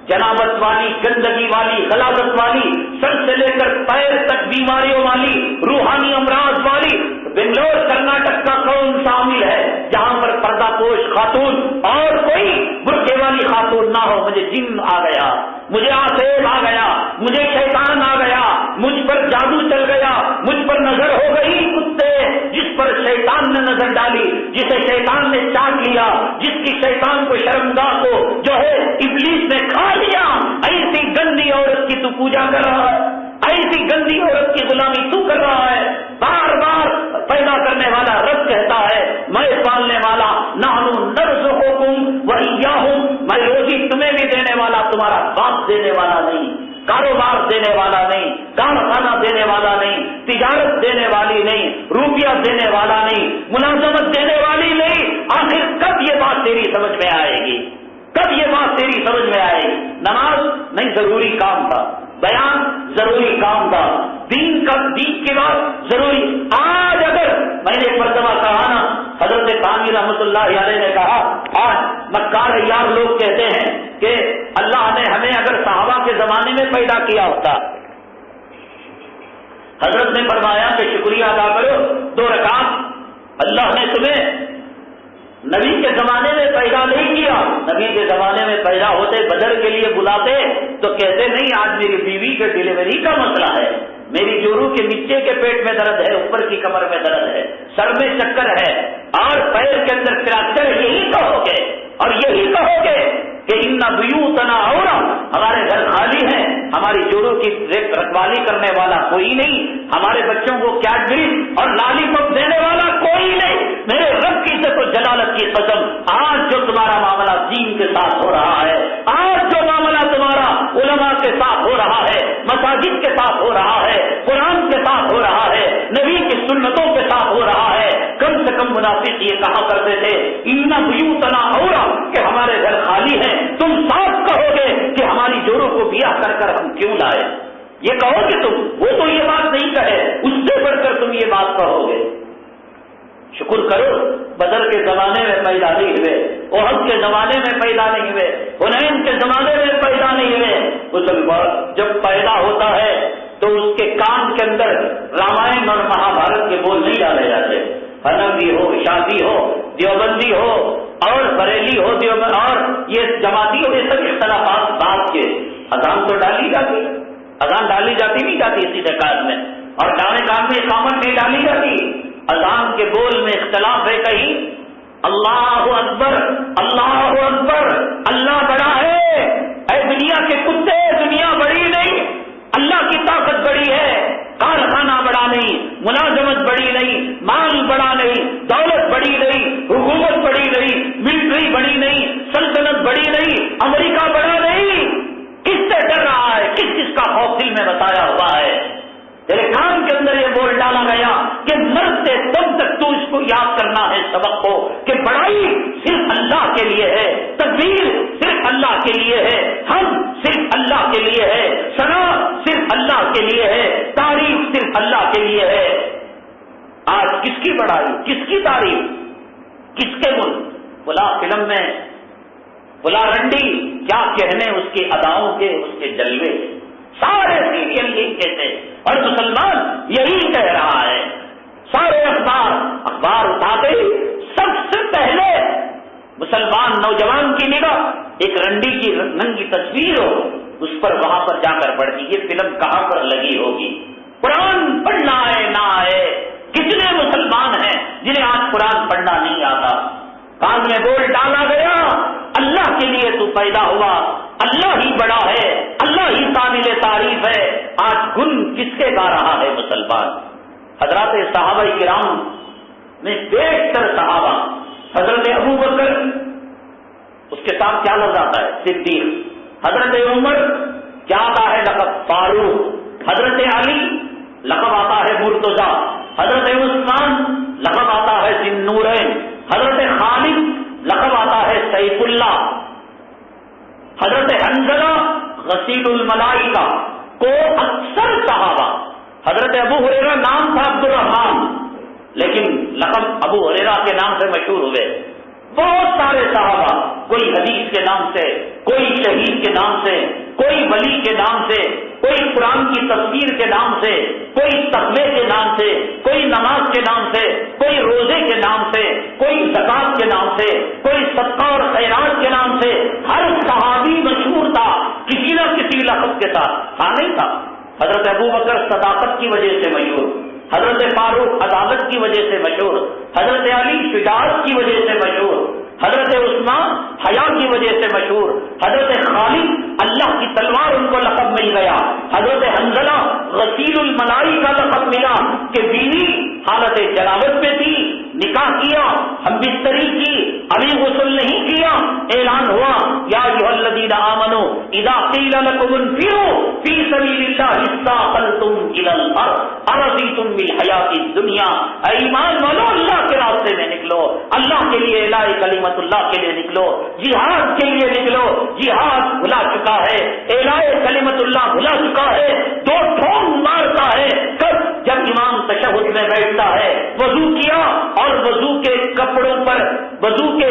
جنابت والی, گندگی والی, غلاظت والی, سر سے لے کر پیر تک بیماریوں والی, روحانی امراض والی بنگلور کرناٹک کا کون شامل ہے جہاں پر پردہ پوش خاتون اور کوئی برقعے والی خاتون نہ ہو. مجھے جن آ گیا, مجھے آسیب آ گیا, مجھے شیطان آ گیا, مجھ پر جادو چل گیا, مجھ پر نظر ہو گئی. کتے جس پر شیطان نے نظر ڈالی, جسے شیطان نے چاٹ لیا, جس کی شیطان کو شرمگاہ کو جو ہے ابلیس نے کھا لیا, ایسی گندی عورت کی تو پوجا کر رہا ہے, ایسی گندی عورت کی غلامی تو کر رہا ہے. بار بار پیدا کرنے والا رب کہتا ہے میں پالنے والا, نحن نرزقکم وإیاہم, میں روزی تمہیں بھی دینے والا, تمہارا باپ دینے والا نہیں, کاروبار دینے والا نہیں, کارخانہ دینے والا نہیں, تجارت دینے والی نہیں, روپیہ دینے والا نہیں, ملازمت دینے والی نہیں. آخر کب یہ بات تیری سمجھ میں آئے گی, کب یہ بات تیری سمجھ میں آئے گی؟ نماز نہیں ضروری کام تھا, بیان ضروری کام تھا, دین کی بات ضروری. آج اگر میں نے ایک مرتبہ کہا نا, حضرت تانوی رحمۃ اللہ علیہ نے کہا, آج مکار یار لوگ کہتے ہیں کہ اللہ نے ہمیں اگر صحابہ کے زمانے میں پیدا کیا ہوتا, حضرت نے فرمایا کہ شکریہ ادا کرو 2 رکعت, اللہ نے تمہیں نبی کے زمانے میں پیدا نہیں کیا. نبی کے زمانے میں پیدا ہوتے بدر کے لیے بلاتے تو کہتے نہیں آج میری بیوی کے ڈلیوری کا مسئلہ ہے, میری جورو کے نیچے کے پیٹ میں درد ہے، اوپر کی کمر میں درد ہے، سر میں چکر ہے اور پیر کے اندر فراکچر، یہی کہو گے اور یہی کہو گے کہ ان بیوتنا عورا، ہمارے گھر خالی ہیں، ہماری جورو کی رکھوالی کرنے والا کوئی نہیں، ہمارے بچوں کو کیڈبری اور لالی پاپ دینے والا کوئی نہیں، میرے رب کی عزت و جلالت کی قسم، آج جو تمہارا معاملہ دین کے ساتھ ہو رہا ہے، آج جو معاملہ تمہارا علماء کے ساتھ ہو رہا ہے، مساجد کے ساتھ ہو رہا ہے، قرآن کے ساتھ ہو رہا ہے، نبی کی سنتوں کے ساتھ ہو رہا ہے، کم سے کم منافق یہ کہا کرتے تھے ان بیوتنا عورا، کہ ہمارے گھر خالی ہیں، تم صاف کہو گے کہ ہماری جوروں کو بیاہ کر کر ہم کیوں لائے، یہ کہو گے تم، وہ تو یہ بات نہیں کہے، اس سے بڑھ کر تم یہ بات کہو گے۔ شکر کرو بدر کے زمانے میں پیدا نہیں ہوئے، احد کے زمانے میں پیدا نہیں ہوئے، حنین کے زمانے میں پیدا نہیں ہوئے، مسلمان جب پیدا ہوتا ہے تو اس کے کان کے اندر رامائن اور مہا بھارت کے بول نہیں ڈالے جاتے، حنفی ہو، شافعی ہو، دیوبندی ہو اور بریلی ہو، دیوبند اور یہ جماعتی ہو، یہ سب اختلافات بات کے، اذان تو ڈالی جاتی، اذان ڈالی جاتی نہیں جاتی سیدھے کان میں، اور دانے کان میں اقامت نہیں ڈالی جاتی، اذان کے بول میں اختلاف ہے، کہیں اللہ اکبر اللہ اکبر، اللہ بڑا ہے، اے دنیا کے کتے، دنیا بڑی نہیں، اللہ کی طاقت بڑی ہے، کارخانہ بڑا نہیں، ملازمت بڑی نہیں، مال بڑا نہیں، دولت بڑی نہیں، حکومت بڑی نہیں، ملٹری بڑی نہیں، سلطنت بڑی نہیں، امریکہ بڑا نہیں، کس سے ڈر رہا ہے، کس چیز کا خوف دل میں بتایا ہوا ہے؟ تیرے کان کے اندر یہ بول ڈالا گیا کہ مرتے دم تک تو اس کو یاد کرنا ہے سبق کو، کہ بڑائی صرف اللہ کے لیے ہے، تکبیر صرف اللہ کے لیے ہے، ہم صرف اللہ کے لیے ہے، ثنا صرف اللہ کے لیے ہے، تعریف صرف اللہ کے لیے ہے۔ آج کس کی بڑائی، کس کی تعریف، کس کے ملک؟ فلاں فلم میں فلاں رنڈی، کیا کہنے اس کی اداؤں کے، اس کے جلوے، سارے سیریل یہی کہتے ہیں، اور مسلمان یہی کہہ رہا ہے، سارے اخبار اٹھاتے ہی سب سے پہلے مسلمان نوجوان کی نگاہ ایک رنڈی کی ننگی تصویر ہو، اس پر وہاں پر جا کر پڑتی، یہ فلم کہاں پر لگی ہوگی؟ قرآن پڑھنا ہے نہ آئے، کتنے مسلمان ہیں جنہیں آج قرآن پڑھنا نہیں آتا؟ کان میں بول ڈالا گیا اللہ کے لیے تو پیدا ہوا، اللہ ہی بڑا ہے، اللہ ہی قابل تعریف ہے، آج گن کس کے گا رہا ہے مسلمان؟ حضرات صحابہ کرام میں بیشتر صحابہ، حضرت ابو بکر اس کے ساتھ کیا لفظ آتا ہے؟ صدیق، حضرت عمر کیا آتا ہے لقب؟ فاروق، حضرت علی لقب آتا ہے مرتضی، حضرت عثمان لقب آتا ہے ذی النورین، حضرت خالد لقب آتا ہے سیف اللہ، حضرت حنظلہ غسیل الملائکہ کو اکثر صحابہ، حضرت ابو ہریرہ نام تھا عبد الرحمان لیکن لقب ابو ہریرہ کے نام سے مشہور ہوئے، بہت سارے صحابہ، کوئی حدیث کے نام سے، کوئی شہید کے نام سے، کوئی ولی کے نام سے، کوئی قرآن کی تفسیر کے نام سے، کوئی تقوی کے نام سے، کوئی نماز کے نام سے، کوئی روزے کے نام سے، کوئی زکات کے نام سے، کوئی صدقہ اور خیرات کے نام سے، ہر صحابی مشہور تھا کسی نہ کسی لقب کے ساتھ، ہاں نہیں تھا؟ حضرت ابو بکر صداقت کی وجہ سے مشہور، حضرت فاروق عدالت کی وجہ سے مشہور، حضرت علی شجاعت کی وجہ سے مشہور، حضرت عثمان حیا کی وجہ سے مشہور، حضرت خالد اللہ کی تلوار ان کو لقب مل گیا، حضرت حنظلہ غسیل الملائکہ کا لقب ملا کہ بیوی حالت جنابت میں تھی، نکاح کیا، ہم بستری کی، ابھی غسل نہیں کیا، اعلان ہوا یا ایھا الذین آمنوا اذا قیل لکم انفروا فی سبیل اللہ اثاقلتم الی الارض ارضیتم بالحیاۃ الدنیا، اے ایمان والو اللہ کے راستے میں نکلو، اللہ کے لیے اعلاء کلمت اللہ کے لیے نکلو، جہاد کے لیے نکلو، جہاد بھلا چکا ہے، اعلاء کلمت اللہ بھلا چکا ہے، دو ٹھونگ مارتا ہے کب؟ جب امام تشہد میں بیٹھتا ہے، وضو کیا اور وضو کے کپڑوں پر، وضو کے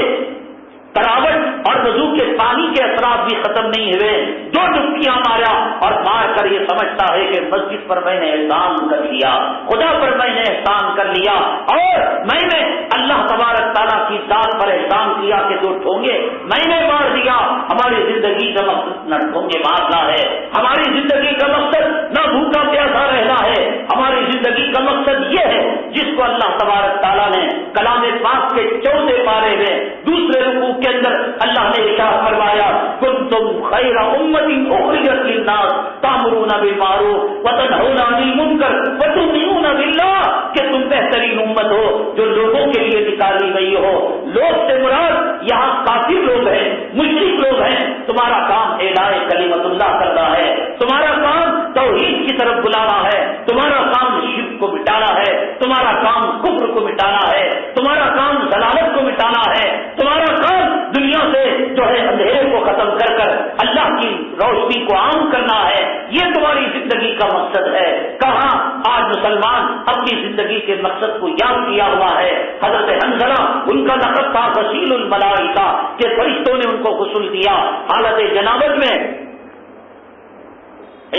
تراوٹ اور وضو کے پانی کے اثرات بھی ختم نہیں ہوئے. جو ڈبکیاں مارا اور مار کر یہ سمجھتا ہے کہ مسجد پر میں نے احسان کر لیا, خدا پر میں نے احسان کر لیا, اور میں نے اللہ تبارک تعالیٰ کی ذات پر احسان کیا کہ جو ٹھونگے میں نے مار دیا. ہماری زندگی کا مقصد نہ ٹھونگے مارنا ہے, ہماری زندگی کا مقصد نہ بھوکا پیاسا رہنا ہے. ہماری زندگی کا مقصد یہ ہے جس کو اللہ تبارک تعالیٰ نے کلام پاک کے 14 پارے میں دوسرے رکوع کے اندر اللہ نے ارشاد فرمایا, کنتم خیر امت اخرجت للناس تأمرون بالمعروف وتنہون عن المنکر وتؤمنون باللہ, کہ تم بہترین امت ہو جو لوگوں کے لیے نکالی گئی ہو. لوگ سے مراد یہاں کافر لوگ ہیں, مشرک لوگ ہیں. تمہارا کام اعلاء کلمت اللہ کرنا ہے, تمہارا کام توحید کی طرف بلانا ہے, تمہارا کام شرک کو مٹانا ہے, تمہارا کام کفر کو مٹانا ہے, تمہارا کام ضلالت کو مٹانا ہے, تمہارا کام دنیا سے جو ہے اندھیرے کو ختم کر کر اللہ کی روشنی کو عام کرنا ہے. یہ تمہاری زندگی کا مقصد ہے. کہاں آج مسلمان اپنی زندگی کے مقصد کو یاد کیا ہوا ہے. حضرت حنظلہ ان کا لقب تھا غسیل الملائکہ, کہ فرشتوں نے ان کو غسل دیا حالت جنابت میں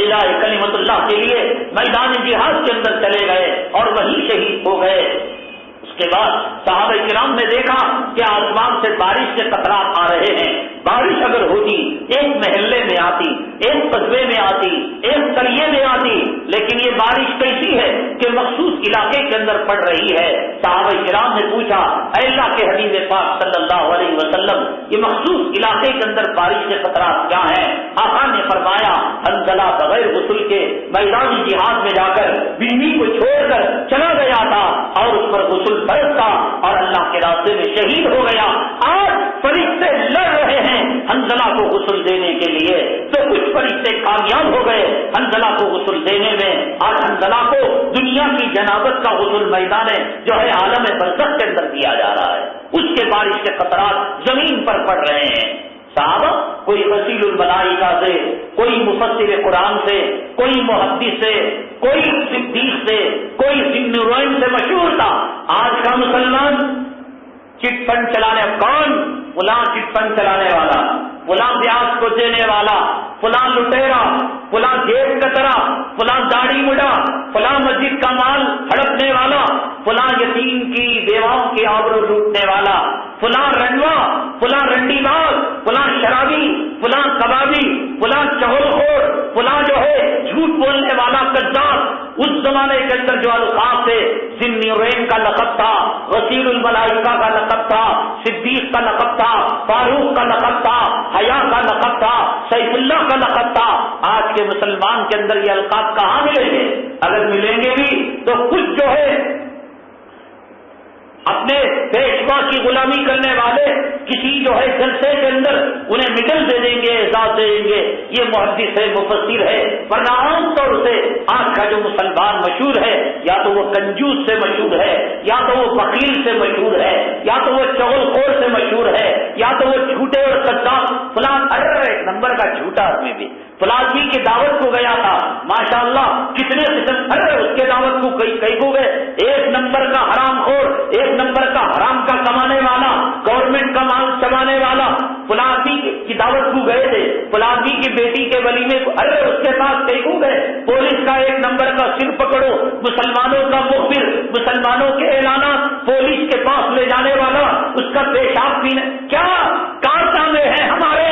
اعلاء کلمت اللہ کے لیے میدان جہاد کے اندر چلے گئے اور وہیں شہید ہو گئے. اس کے بعد صحابہ کرام نے دیکھا کہ آسمان سے بارش کے قطرات آ رہے ہیں. بارش اگر ہوتی ایک محلے میں آتی, ایک قصبے میں آتی, ایک قریے میں آتی, لیکن یہ بارش کیسی ہے کہ مخصوص علاقے کے اندر پڑ رہی ہے. صحابہ کرام نے پوچھا, اے اللہ کے حبیب پاک صلی اللہ علیہ وسلم, یہ مخصوص علاقے کے اندر بارش کے قطرات کیا ہیں؟ آقا نے فرمایا, حنظلہ بغیر غسل کے میدان جہاد میں جا کر بیوی کو چھوڑ کر چلا گیا تھا اور اس پر غسل فرض تھا اور اللہ کے راستے میں شہید ہو گیا. آج فرشتے لڑ رہے ہیں حنظلہ کو غسل دینے کے لیے, تو کچھ فرشتے کامیاب ہو گئے حنظلہ کو غسل دینے میں. آج حنظلہ کو دنیا کی جنابت کا غسل میدان جو ہے عالم برزخ کے اندر دیا جا رہا ہے. اس کے بارش کے قطرات زمین پر پڑ رہے ہیں. صحابہ کوئی غسیل الملائکہ سے, کوئی مفسر قرآن سے, کوئی محدث سے, کوئی صدیق سے, کوئی ذی-النورین سے مشہور تھا. آج کا مسلمان چٹ فنڈ چلانے, کون؟ فلاں چٹ فنڈ چلانے والا, فلاں بیاج کو دینے والا, فلاں لٹیرا, فلاں جیب کترا, فلاں داڑھی مڈا, فلاں مسجد کا مال ہڑپنے والا, فلاں یتیم کی بیواؤں کی آبرو لوٹنے والا, فلاں رنڈوا, فلاں رنڈی باز, فلاں شرابی, فلاں کبابی, فلاں چغل خور, فلاں جو ہے جھوٹ بولنے والا کذاب. اس زمانے کے اندر جو القاب تھے, ذی-النورین کا لقب تھا, غسیل الملائکہ کا لقب تھا, صدیق کا لقب تھا, فاروق کا لقب تھا, حیا کا لقب تھا, سیف اللہ کا لقب تھا. آج کے مسلمان کے اندر یہ القاب کہاں ملیں گے؟ اگر ملیں گے بھی تو کچھ جو ہے اپنے پیشوا کی غلامی کرنے والے کسی جو ہے جلسے کے اندر انہیں مڈل دے دیں گے, اعزاز دے دیں گے, یہ محدث ہے, مفسر ہے. ورنہ عام طور سے آج کا جو مسلمان مشہور ہے, یا تو وہ کنجوس سے مشہور ہے, یا تو وہ فقیر سے مشہور ہے, یا تو وہ چغل خور سے مشہور ہے, یا تو وہ جھوٹے اور کذاب. فلاں ایک نمبر کا جھوٹا آدمی بھی فلاں کی دعوت کو گیا تھا, ماشاءاللہ کتنے قسم اس کے دعوت کو کئی کو گئے. ایک نمبر کا حرام خور, ایک نمبر کا حرام کا کمانے والا, گورنمنٹ کا مال چبانے والا, فلاں کی دعوت کو گئے تھے, فلاں کی بیٹی کے ولیمے کو اس کے پاس کئی کو گئے. پولیس کا ایک نمبر کا سر پکڑو, مسلمانوں کا مخبر, مسلمانوں کے اعلانات پولیس کے پاس لے جانے والا, اس کا پیشاب پینے, کیا کارنامے ہیں ہمارے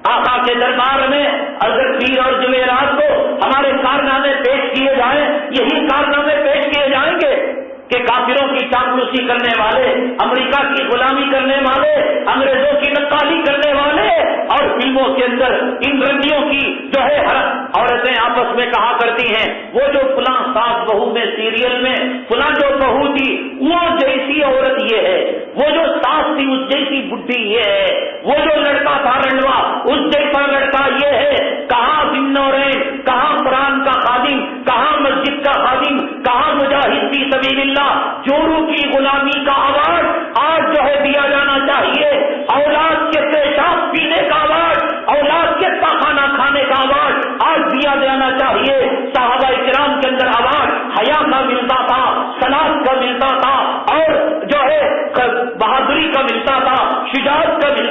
آقا کے دربار میں. اگر پیر اور جمعرات کو ہمارے کارنامے پیش کیے جائیں, یہی کارنامے پیش کیے جائیں گے کہ کافروں کی چاپلوسی کرنے والے, امریکہ کی غلامی کرنے والے, انگریزوں کی نقالی کرنے والے, اور فلموں کے اندر ان رنڈیوں کی جو ہے عورتیں آپس میں کہا کرتی ہیں, وہ جو فلاں ساس بہو میں سیریل میں فلاں جو بہو تھی وہ جیسی عورت یہ ہے, وہ جو ساس تھی اس جیسی بڈھی یہ ہے, وہ جو لڑکا تھا رنڈوا اس جیسا لڑکا یہ ہے. کہاں ذی-النورین, کہاں قرآن کا خادم, کہاں مسجد کا خادم, کہاں مجاہد فی سبیل اللہ. چوروں کی غلامی کا آواز آج جو ہے دیا جانا چاہیے. اولاد کے پیشاب پینے کا آواز, اولاد کے پاخانہ کھانے کا آواز آج دیا جانا چاہیے. صحابہ کرام کے اندر آواز حیا کا ملتا تھا, صلاۃ کا ملتا تھا, اور جو ہے بہادری کا ملتا تھا, شجاعت کا ملتا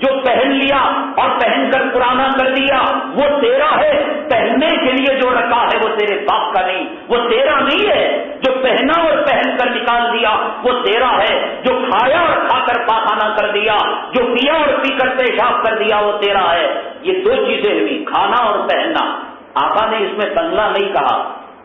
جو پہن لیا اور پہن کر پرانا کر دیا وہ تیرا ہے، پہننے کے لیے جو رکھا ہے وہ تیرے باپ کا نہیں، وہ تیرا نہیں ہے۔ جو پہنا اور پہن کر نکال دیا وہ تیرا ہے، جو کھایا اور کھا کر پاخانہ کر دیا، جو پیا اور پی کر پیشاب کر دیا وہ تیرا ہے۔ یہ دو چیزیں ہوئی، کھانا اور پہننا۔ آقا نے اس میں بنگلہ نہیں کہا،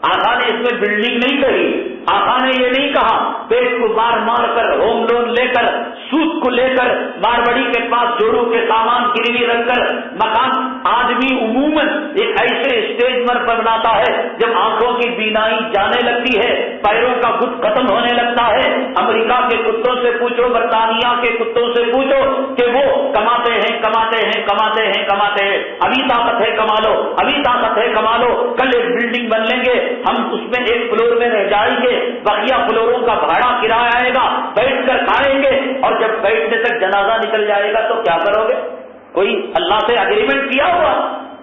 آقا نے اس میں بلڈنگ نہیں کہی، آقا نے یہ نہیں کہا پیٹ کو مار مار کر ہوم لون لے کر سود کو لے کر ماربڑی کے پاس جوڑوں کے سامان گروی رکھ کر مکان۔ آدمی عموماً ایک ایسے اسٹیج پر بناتا ہے جب آنکھوں کی بینائی جانے لگتی ہے، پیروں کا گٹ ختم ہونے لگتا ہے۔ امریکہ کے کتوں سے پوچھو، برطانیہ کے کتوں سے پوچھو کہ وہ کماتے ہیں کماتے ہیں کماتے ہیں کماتے ہیں، ابھی طاقت ہے کما لو، ابھی طاقت ہے کما لو، کل ایک بلڈنگ بن لیں گے، ہم اس میں ایک فلور میں رہ جائیں گے، بقیہ فلوروں کا بھاڑا کرایہ آئے گا، بیٹھ کر کھائیں گے، اور جب بیٹھنے تک جنازہ نکل جائے گا تو کیا کرو گے؟ کوئی اللہ سے اگریمنٹ کیا ہوا؟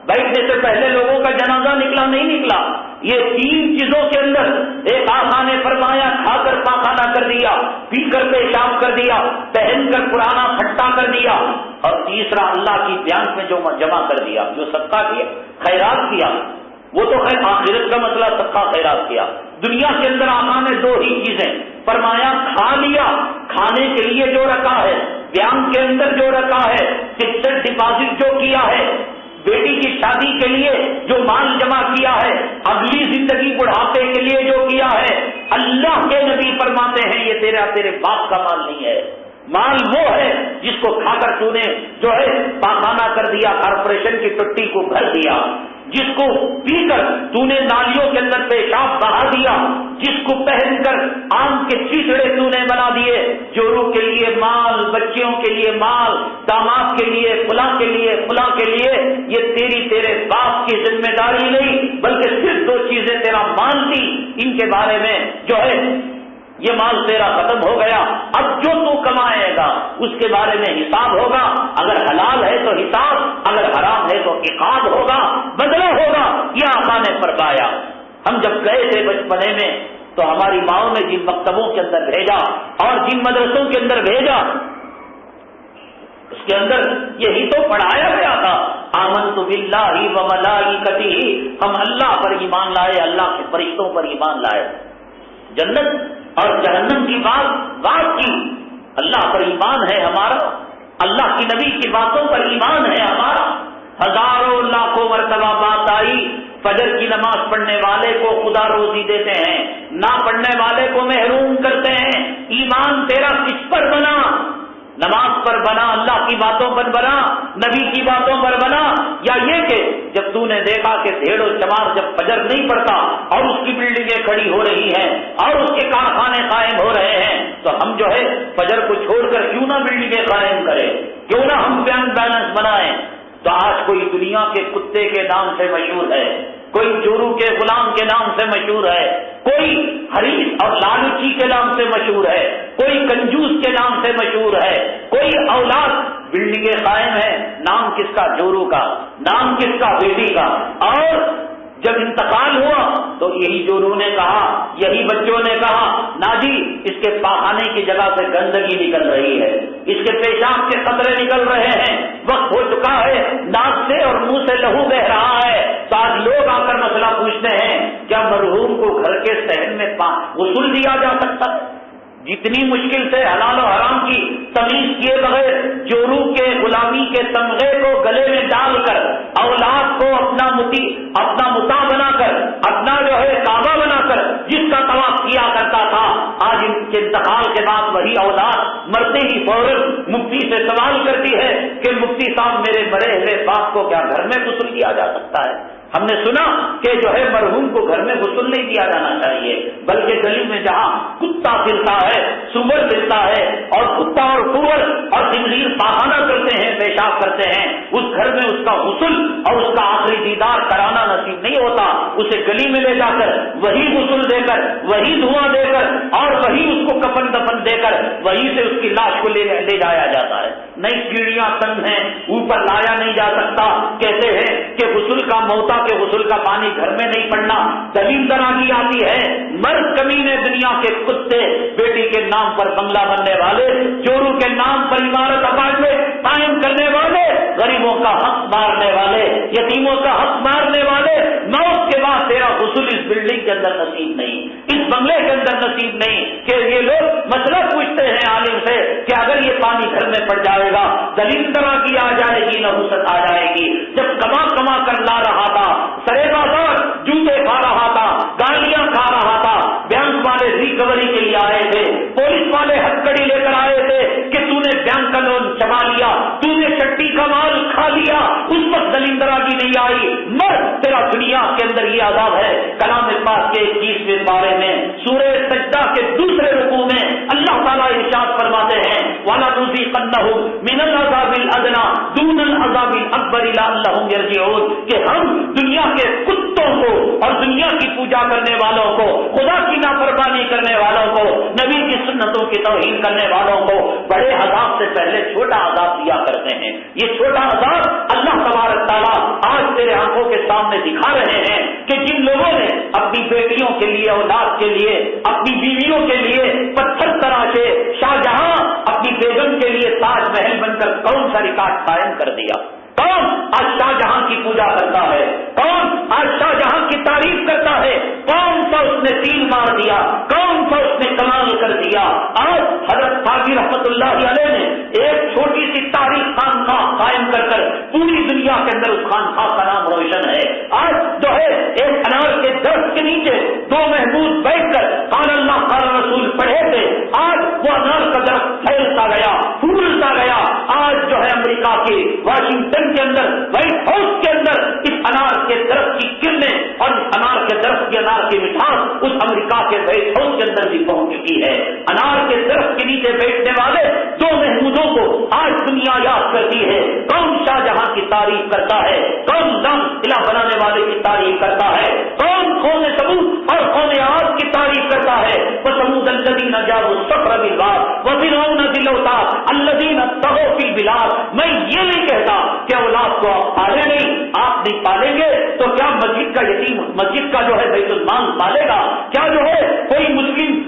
بیٹھنے سے پہلے لوگوں کا جنازہ نکلا نہیں نکلا۔ یہ تین چیزوں کے اندر ایک آقا نے فرمایا کھا کر پاخانہ کر دیا، پی کر پیشاب کر دیا، پہن کر پرانا پھٹا کر دیا، اور تیسرا اللہ کی دھیان میں جو جمع کر دیا، جو صدقہ کیا، خیرات کیا۔ وہ تو خیر آخرت کا مسئلہ، صدقہ خیرات کیا۔ دنیا کے اندر آقا نے دو ہی چیزیں فرمایا، کھا لیا، کھانے کے لیے جو رکھا ہے، بیان کے اندر جو رکھا ہے، فکسڈ ڈپازٹ جو کیا ہے، بیٹی کی شادی کے لیے جو مال جمع کیا ہے، اگلی زندگی بڑھاپے کے لیے جو کیا ہے، اللہ کے نبی فرماتے ہیں یہ تیرے باپ کا مال نہیں ہے، مال وہ ہے جس کو کھا کر تو نے جو ہے پاخانہ کر دیا، کارپوریشن کی ٹٹی کو بھر دیا، جس کو پی کر تو نے نالیوں کے اندر پیشاب بہا دیا، جس کو پہن کر آم کے چیچڑے تو نے بنا دیے، جوروں کے لیے مال، بچیوں کے لیے مال، داماد کے لیے، فلاں کے لیے، فلاں کے لیے، یہ تیرے باپ کی ذمہ داری نہیں، بلکہ صرف دو چیزیں تیرا مال تھی، ان کے بارے میں جو ہے یہ مال تیرا ختم ہو گیا، اب جو تو کمائے گا اس کے بارے میں حساب ہوگا، اگر حلال ہے تو حساب، اگر حرام ہے تو عقاب ہوگا، بدلہ ہوگا۔ یہ آقا نے فرمایا۔ ہم جب گئے تھے بچپنے میں تو ہماری ماؤں نے جن مکتبوں کے اندر بھیجا اور جن مدرسوں کے اندر بھیجا اس کے اندر یہی تو پڑھایا گیا تھا، آمنت باللہ و ملائکتہ، ہم اللہ پر ایمان لائے، اللہ کے فرشتوں پر ایمان لائے، جنت اور جہنم کی بات کی، اللہ پر ایمان ہے ہمارا، اللہ کی نبی کی باتوں پر ایمان ہے ہمارا۔ ہزاروں لاکھوں مرتبہ بات آئی، فجر کی نماز پڑھنے والے کو خدا روزی دیتے ہیں، نہ پڑھنے والے کو محروم کرتے ہیں۔ ایمان تیرا کس پر بنا؟ نماز پر بنا، اللہ کی باتوں پر بنا، نبی کی باتوں پر بنا، یا یہ کہ جب تو نے دیکھا کہ بھیڑ و چمار جب فجر نہیں پڑتا اور اس کی بلڈنگیں کھڑی ہو رہی ہیں اور اس کے کارخانے قائم ہو رہے ہیں تو ہم جو ہے فجر کو چھوڑ کر کیوں نہ بلڈنگیں قائم کریں، کیوں نہ ہم بیلنس بنائیں؟ تو آج کوئی دنیا کے کتے کے نام سے مشہور ہے، کوئی جورو کے غلام کے نام سے مشہور ہے، کوئی حریص اور لالچی کے نام سے مشہور ہے، کوئی کنجوس کے نام سے مشہور ہے، کوئی اولاد بلڈنگیں قائم ہے، نام کس کا؟ جورو کا، نام کس کا؟ بیٹی کا۔ اور جب انتقال ہوا تو یہی جورو نے کہا، یہی بچوں نے کہا، نا جی اس کے پاخانے کی جگہ سے گندگی نکل رہی ہے، اس کے پیشاب کے قطرے نکل رہے ہیں، وقت ہو چکا ہے، ناک سے اور منہ سے لہو بہ رہا ہے۔ تو آج لوگ آ کر مسئلہ پوچھتے ہیں کیا مرحوم کو گھر کے صحن میں غسل دیا جا سکتا ہے؟ جتنی مشکل سے حلال و حرام کی تمیز کیے بغیر جورو کے غلامی کے تمغے کو گلے میں ڈال کر اولاد کو اپنا متا بنا کر، اپنا جو ہے کعبہ بنا کر جس کا طواف کیا کرتا تھا، آج ان کے انتقال کے بعد وہی اولاد مرتے ہی فوراً مفتی سے سوال کرتی ہے کہ مفتی صاحب میرے مرے ہوئے باپ کو کیا گھر میں غسل کیا جا سکتا ہے؟ ہم نے سنا کہ جو ہے مرحوم کو گھر میں غسل نہیں دیا جانا چاہیے، بلکہ گلی میں جہاں کتا پھرتا ہے، سور پھرتا ہے، اور کتا اور سور اور خنزیر پاخانہ کرتے ہیں، پیشاب کرتے ہیں، اس گھر میں اس کا غسل اور اس کا آخری دیدار کرانا نصیب نہیں ہوتا۔ اسے گلی میں لے جا کر وہی غسل دے کر، وہی دھواں دے کر اور وہی اس کو کفن دفن دے کر وہیں سے اس کی لاش کو لے جایا جاتا ہے۔ نئی سیڑھیاں تنگ ہیں، اوپر لایا نہیں جا سکتا، کہتے ہیں کہ غسل کا موتا کے غسل کا پانی گھر میں نہیں پڑنا دلیل دراگی آتی ہے. مرد کمینے دنیا کے کتے بیٹی کے نام پر بنگلہ بننے والے, چوروں کے نام پر عمارت اپارٹمنٹ قائم کرنے والے, غریبوں کا حق مارنے والے, یتیموں کا حق مارنے والے, موت کے بعد تیرا غسل اس بلڈنگ کے اندر نصیب نہیں, اس بنگلے کے اندر نصیب نہیں. کہ یہ لوگ مسئلہ پوچھتے ہیں عالم سے کہ اگر یہ پانی گھر میں پڑ جائے گا دلیل طرح کی آ جائے گی, نحوست آ جائے گی. جب کما کما کر لا رہا تھا, سرے بازار جوتے کھا رہا تھا, گالیاں کھا رہا تھا, بینک والے ریکوری کے لیے آئے تھے, پولیس والے ہتھکڑی لے کر آئے تھے کہ تو نے بینک کا لون چبا لیا, تو نے چٹی کا مال کھا لیا, اس وقت دلیل دراگی نہیں آئی. مر تیرا دنیا کے اندر یہ عذاب ہے. کلام پاک کے 21ویں پارے میں سورہ سجدہ کے دوسرے رکوع میں اللہ تعالیٰ ارشاد فرماتے ہیں وَلَنُذِيقَنَّهُم مِّنَ الْعَذَابِ الْأَدْنَىٰ دُونَ الْعَذَابِ الْأَكْبَرِ لَعَلَّهُمْ يَرْجِعُونَ. کہ ہم دنیا کے کتوں کو اور دنیا کی پوجا کرنے والوں کو, خدا کی نافرمانی کرنے والوں کو, نبی کی سنتوں کی توہین کرنے والوں کو بڑے عذاب سے پہلے چھوٹا عذاب دیا کرتے ہیں. یہ چھوٹا عذاب اللہ تبارک تعالیٰ آج تیرے آنکھوں کے سامنے دکھا رہے ہیں کہ جن لوگوں نے اپنی بیٹیوں کے لیے, اولاد کے لیے, اپنی بیویوں کے لیے پتھر تراشے, شاہجہاں اپنی بیگم کے لیے تاج محل بن کر کون سا ریکارڈ قائم کر دیا. کون آج شاہجہاں کی پوجا کرتا ہے, کون آج شاہجہاں کی تعریف کرتا ہے, کون سا اس نے تیر مار دیا, کون سا اس نے کمال کر دیا. آج حضرت قاضی رحمت اللہ علیہ نے ایک چھوٹی سی تاریخ خانقاہ قائم کر کر پوری دنیا کے اندر اس خانقاہ کا نام روشن ہے. آج جو ہے ایک انار کے درخت کے نیچے دو محبوب بیٹھ کر قال اللہ قال رسول پڑھے تھے, آج وہ انار کا درخت پھیلتا گیا, پھولتا گیا. آج جو ہے امریکہ کے واشنگٹن کے اندر, وائٹ ہاؤس کے اندر اس انار کے درخت کی کرنیں اور اس انار کے درخت کی انار کی مٹھاس اس امریکہ کے وائٹ ہاؤس کے اندر بھی پہنچ چکی ہے. انار کے درخت کے نیچے بیٹھنے والے دو محمودوں کو آج دنیا یاد کرتی ہے. کون شاہجہاں کی تعریف کرتا ہے, کون لام قلعہ بنانے والے کی تعریف کرتا ہے, کون قوم سمود اور قوم عاد کی تعریف کرتا ہے. وَثَمُودَ الَّذِينَ جَابُوا الصَّخْرَ بِالْوَادِ وَفِرْعَوْنَ ذِي الْأَوْتَادِ الَّذِينَ طَغَوْا فِي الْبِلَادِ. میں یہ نہیں کہتا کہ اولاد کو آپ پالے نہیں, آپ نہیں پالیں گے تو کیا مسجد کا یتیم, مسجد کا جو ہے بیت المال پالے گا, کیا جو ہے کوئی مسلم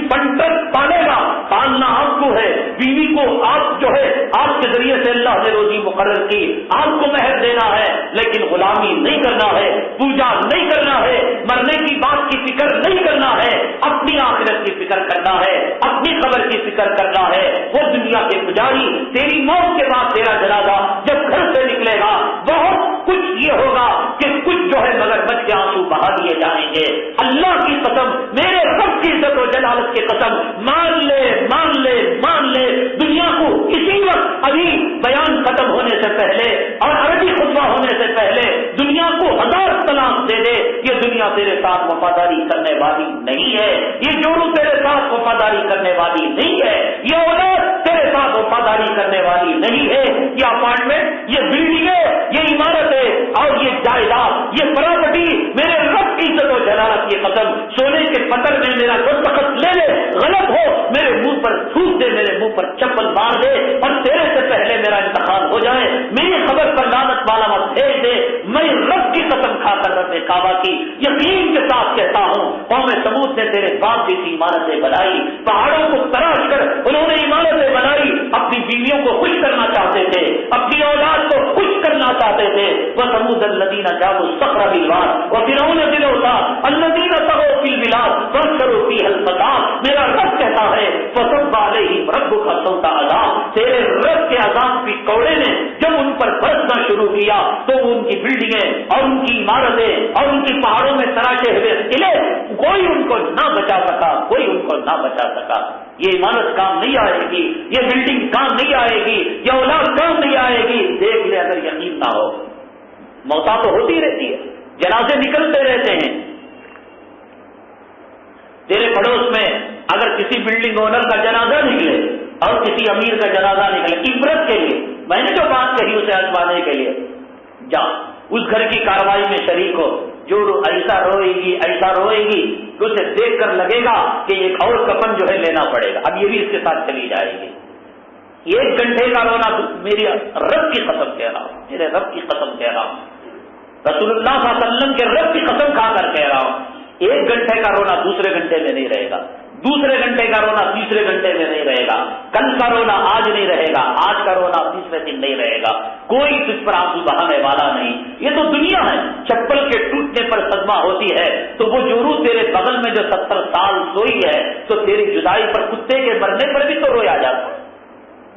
فنڈر پالے گا. پالنا آپ کو ہے, بیوی کو آپ جو ہے آپ کے ذریعے سے اللہ نے روزی مقرر کی, آپ کو مہر دینا ہے, لیکن غلامی نہیں کرنا ہے, پوجا نہیں کرنا ہے, مرنے کی بات کی فکر نہیں کرنا ہے, اپنی آخرت کی فکر کرنا ہے, اپنی قبر کی فکر کرنا ہے. وہ دنیا کے پجاری تیری موت کے بعد تیرا جنازہ جب گھر سے نکلے گا بہت کچھ یہ ہوگا کہ کچھ جو ہے مگر بچ کے آنسو بہا دیے جائیں گے. اللہ کی قسم, میرے رب کی عزت و جلالت کی قسم, مان لے مان لے مان لے, دنیا کو اسی وقت ابھی بیان ختم ہونے سے پہلے اور عربی خطبہ ہونے سے پہلے دنیا کو 1000 طلاق دے دے, یہ دنیا تیرے ساتھ وفاداری کرنے والی نہیں ہے, یہ جوڑو تیرے ساتھ وفاداری کرنے والی نہیں ہے, یہ اولاد تیرے ساتھ وفاداری کرنے والی نہیں ہے. یہ اپارٹمنٹ, یہ بلڈنگیں, یہ عمارتیں اور یہ جائیداد, یہ پراپرٹی, میرے رب کی عزت و جلالت کی قسم, سونے کے پتھر میں میرا دستخط لے لے, غلط ہو میرے منہ پر تھوک دے, میرے منہ پر چپل مار دے اور تیرے سے پہلے میرا انتقال ہو جائے, میری خبر پر لعنت والا مت بھیج دے. میں رب کی قسم کھا کر رب کعبہ کی یقین کے ساتھ کہتا ہوں, قوم سمود نے تیرے باپ جیسی عمارتیں بنائی, پہاڑوں کو تراش کر انہوں نے عمارتیں بنائی, اپنی بیویوں کو خوش کرنا چاہتے تھے, اپنی اولاد کو خوش کرنا چاہتے تھے. وَثَمُودَ الَّذِينَ جَابُوا الصَّخْرَ بِالْوَادِ وَفِرْعَوْنَ ذِي الْأَوْتَادِ الَّذِينَ طَغَوْا فِي الْبِلَادِ وَأَكْثَرُوا فِيهَا الْفَسَادَ. میرا رب کہتا ہے فَصَبَّ عَلَيْهِمْ رَبُّكَ صَوْتَ عَذَابٍ. تیرے رب کے عذاب کی کوڑے نے جب ان پر برسنا شروع کیا تو ان کی بلڈنگیں اور ان کی عمارتیں اور ان کی پہاڑوں میں تراشے ہوئے قلعے, کوئی ان کو نہ بچا سکا, کوئی ان کو نہ بچا سکا. یہ عمارت کام نہیں آئے گی, یہ بلڈنگ کام نہیں آئے گی, یہ اولاد کام نہیں آئے گی. دیکھ لے اگر یقین نہ ہو, موتا تو ہوتی رہتی ہے, جنازے نکلتے رہتے ہیں. تیرے پڑوس میں اگر کسی بلڈنگ اونر کا جنازہ نکلے اور کسی امیر کا جنازہ نکلے, عبرت کے لیے میں نے جو بات کہی اسے آزمانے کے لیے جا, اس گھر کی کارروائی میں شریک ہو. جو ایسا روئے گی ایسا روئے گی کہ اسے دیکھ کر لگے گا کہ ایک اور کفن جو ہے لینا پڑے گا. اب یہ بھی اس کے ساتھ چلی جائے گی. 1 گھنٹے کا رونا, میری رب کی قسم کہہ رہا ہوں, میرے رب کی قسم کہہ رہا ہوں, رسول اللہ صلی اللہ علیہ وسلم کے رب کی قسم کھا کر کہہ رہا ہوں، 1 گھنٹے کا رونا دوسرے گھنٹے میں نہیں رہے گا، دوسرے گھنٹے کا رونا تیسرے گھنٹے میں نہیں رہے گا، کل کا رونا آج نہیں رہے گا، آج کا رونا تیسرے دن نہیں رہے گا، کوئی تجھ پر آنسو بہانے والا نہیں۔ یہ تو دنیا ہے، چپل کے ٹوٹنے پر صدمہ ہوتی ہے تو وہ جو روح تیرے بغل میں جو 70 سال سوئی ہے تو تیری جدائی پر، کتے کے مرنے پر بھی تو رویا جاتا ہے،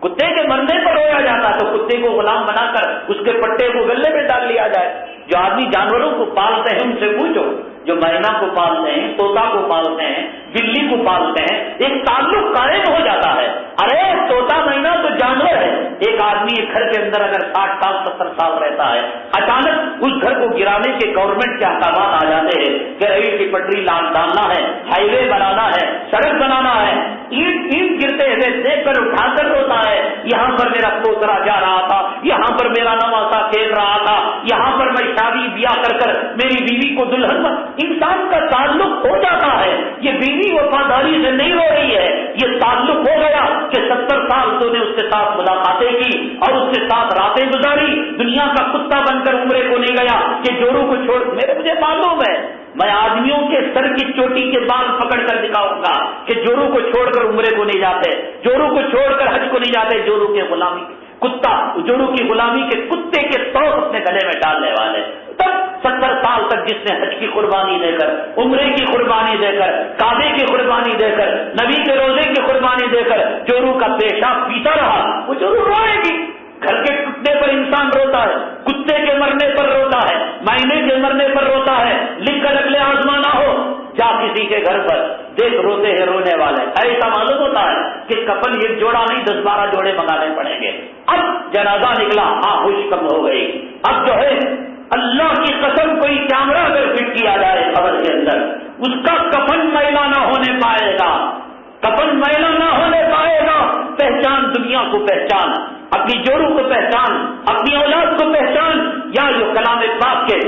کتے کے مرنے پر رویا جاتا تو کتے کو غلام بنا کر اس کے پٹے کو گلے میں ڈال لیا جائے۔ جو آدمی جانوروں کو پالتے ہیں ان سے پوچھو، جو مینا کو پالتے ہیں، طوطا کو پالتے ہیں، بلی کو پالتے ہیں، ایک تعلق قائم ہو جاتا ہے۔ ارے طوطا مینا تو جانور ہے، ایک آدمی ایک گھر کے اندر اگر 60 سال 70 سال رہتا ہے، اچانک اس گھر کو گرانے کے گورنمنٹ کے احکامات آ جاتے ہیں کہ ریل کی پٹری ڈالنا ہے، ہائی وے بنانا ہے، سڑک بنانا ہے، اینٹ گرتے ہوئے دیکھ کر اٹھا کر روتا ہے، یہاں پر میرا پوترا جا رہا تھا، یہاں پر میرا نواسا کھیل رہا تھا، یہاں پر میں شادی بیاہ کر میری بیوی کو دلہن۔ انسان کا تعلق ہو جاتا ہے، یہ بیوی وفاداری سے نہیں رو رہی ہے، یہ تعلق ہو گیا کہ 70 سال تو نے اس کے ساتھ ملاقاتیں کی اور اس کے ساتھ راتیں گزاری، دنیا کا کتا بن کر عمرے کو نہیں گیا کہ جوڑوں کو چھوڑ۔ مجھے معلوم ہے میں آدمیوں کے سر کی چوٹی کے بال پکڑ کر دکھاؤں گا کہ جوڑوں کو چھوڑ کر عمرے کو نہیں جاتے، جوڑوں کو چھوڑ کر حج کو نہیں جاتے، جوڑوں کے غلامی کتا، جوڑوں کی غلامی کے کتے کے طور اپنے گلے میں ڈالنے والے۔ تب 70 سال تک جس نے حج کی قربانی دے کر، عمرے کی قربانی دے کر، کعبے کی قربانی دے کر، نبی کے روزے کی قربانی دے کر جوڑوں کا پیشاب پیتا رہا، وہ جوڑوں روئے گی۔ گھر کے ٹوٹنے پر انسان روتا ہے، کتے کے مرنے پر روتا ہے، مہینے کے مرنے پر روتا ہے، لکھ کر اگلے آزمانا ہو، جا کسی کے گھر پر دیکھ روتے ہیں رونے والے۔ ایسا معلوم ہوتا ہے کہ کفن ایک جوڑا نہیں 10-12 جوڑے منگانے پڑیں گے۔ اب جنازہ نکلا، آہوش کم ہو گئی، اب جو ہے اللہ کی قسم کوئی کیمرہ اگر فٹ کیا جائے قبر کے اندر، اس کا کفن میلا نہ ہونے پائے گا، کفن میلا نہ ہونے پائے گا۔ پہچان دنیا کو پہچان، اپنی جوڑوں کو پہچان، اپنی اولاد کو پہچان۔ یا جو کلام پاک کے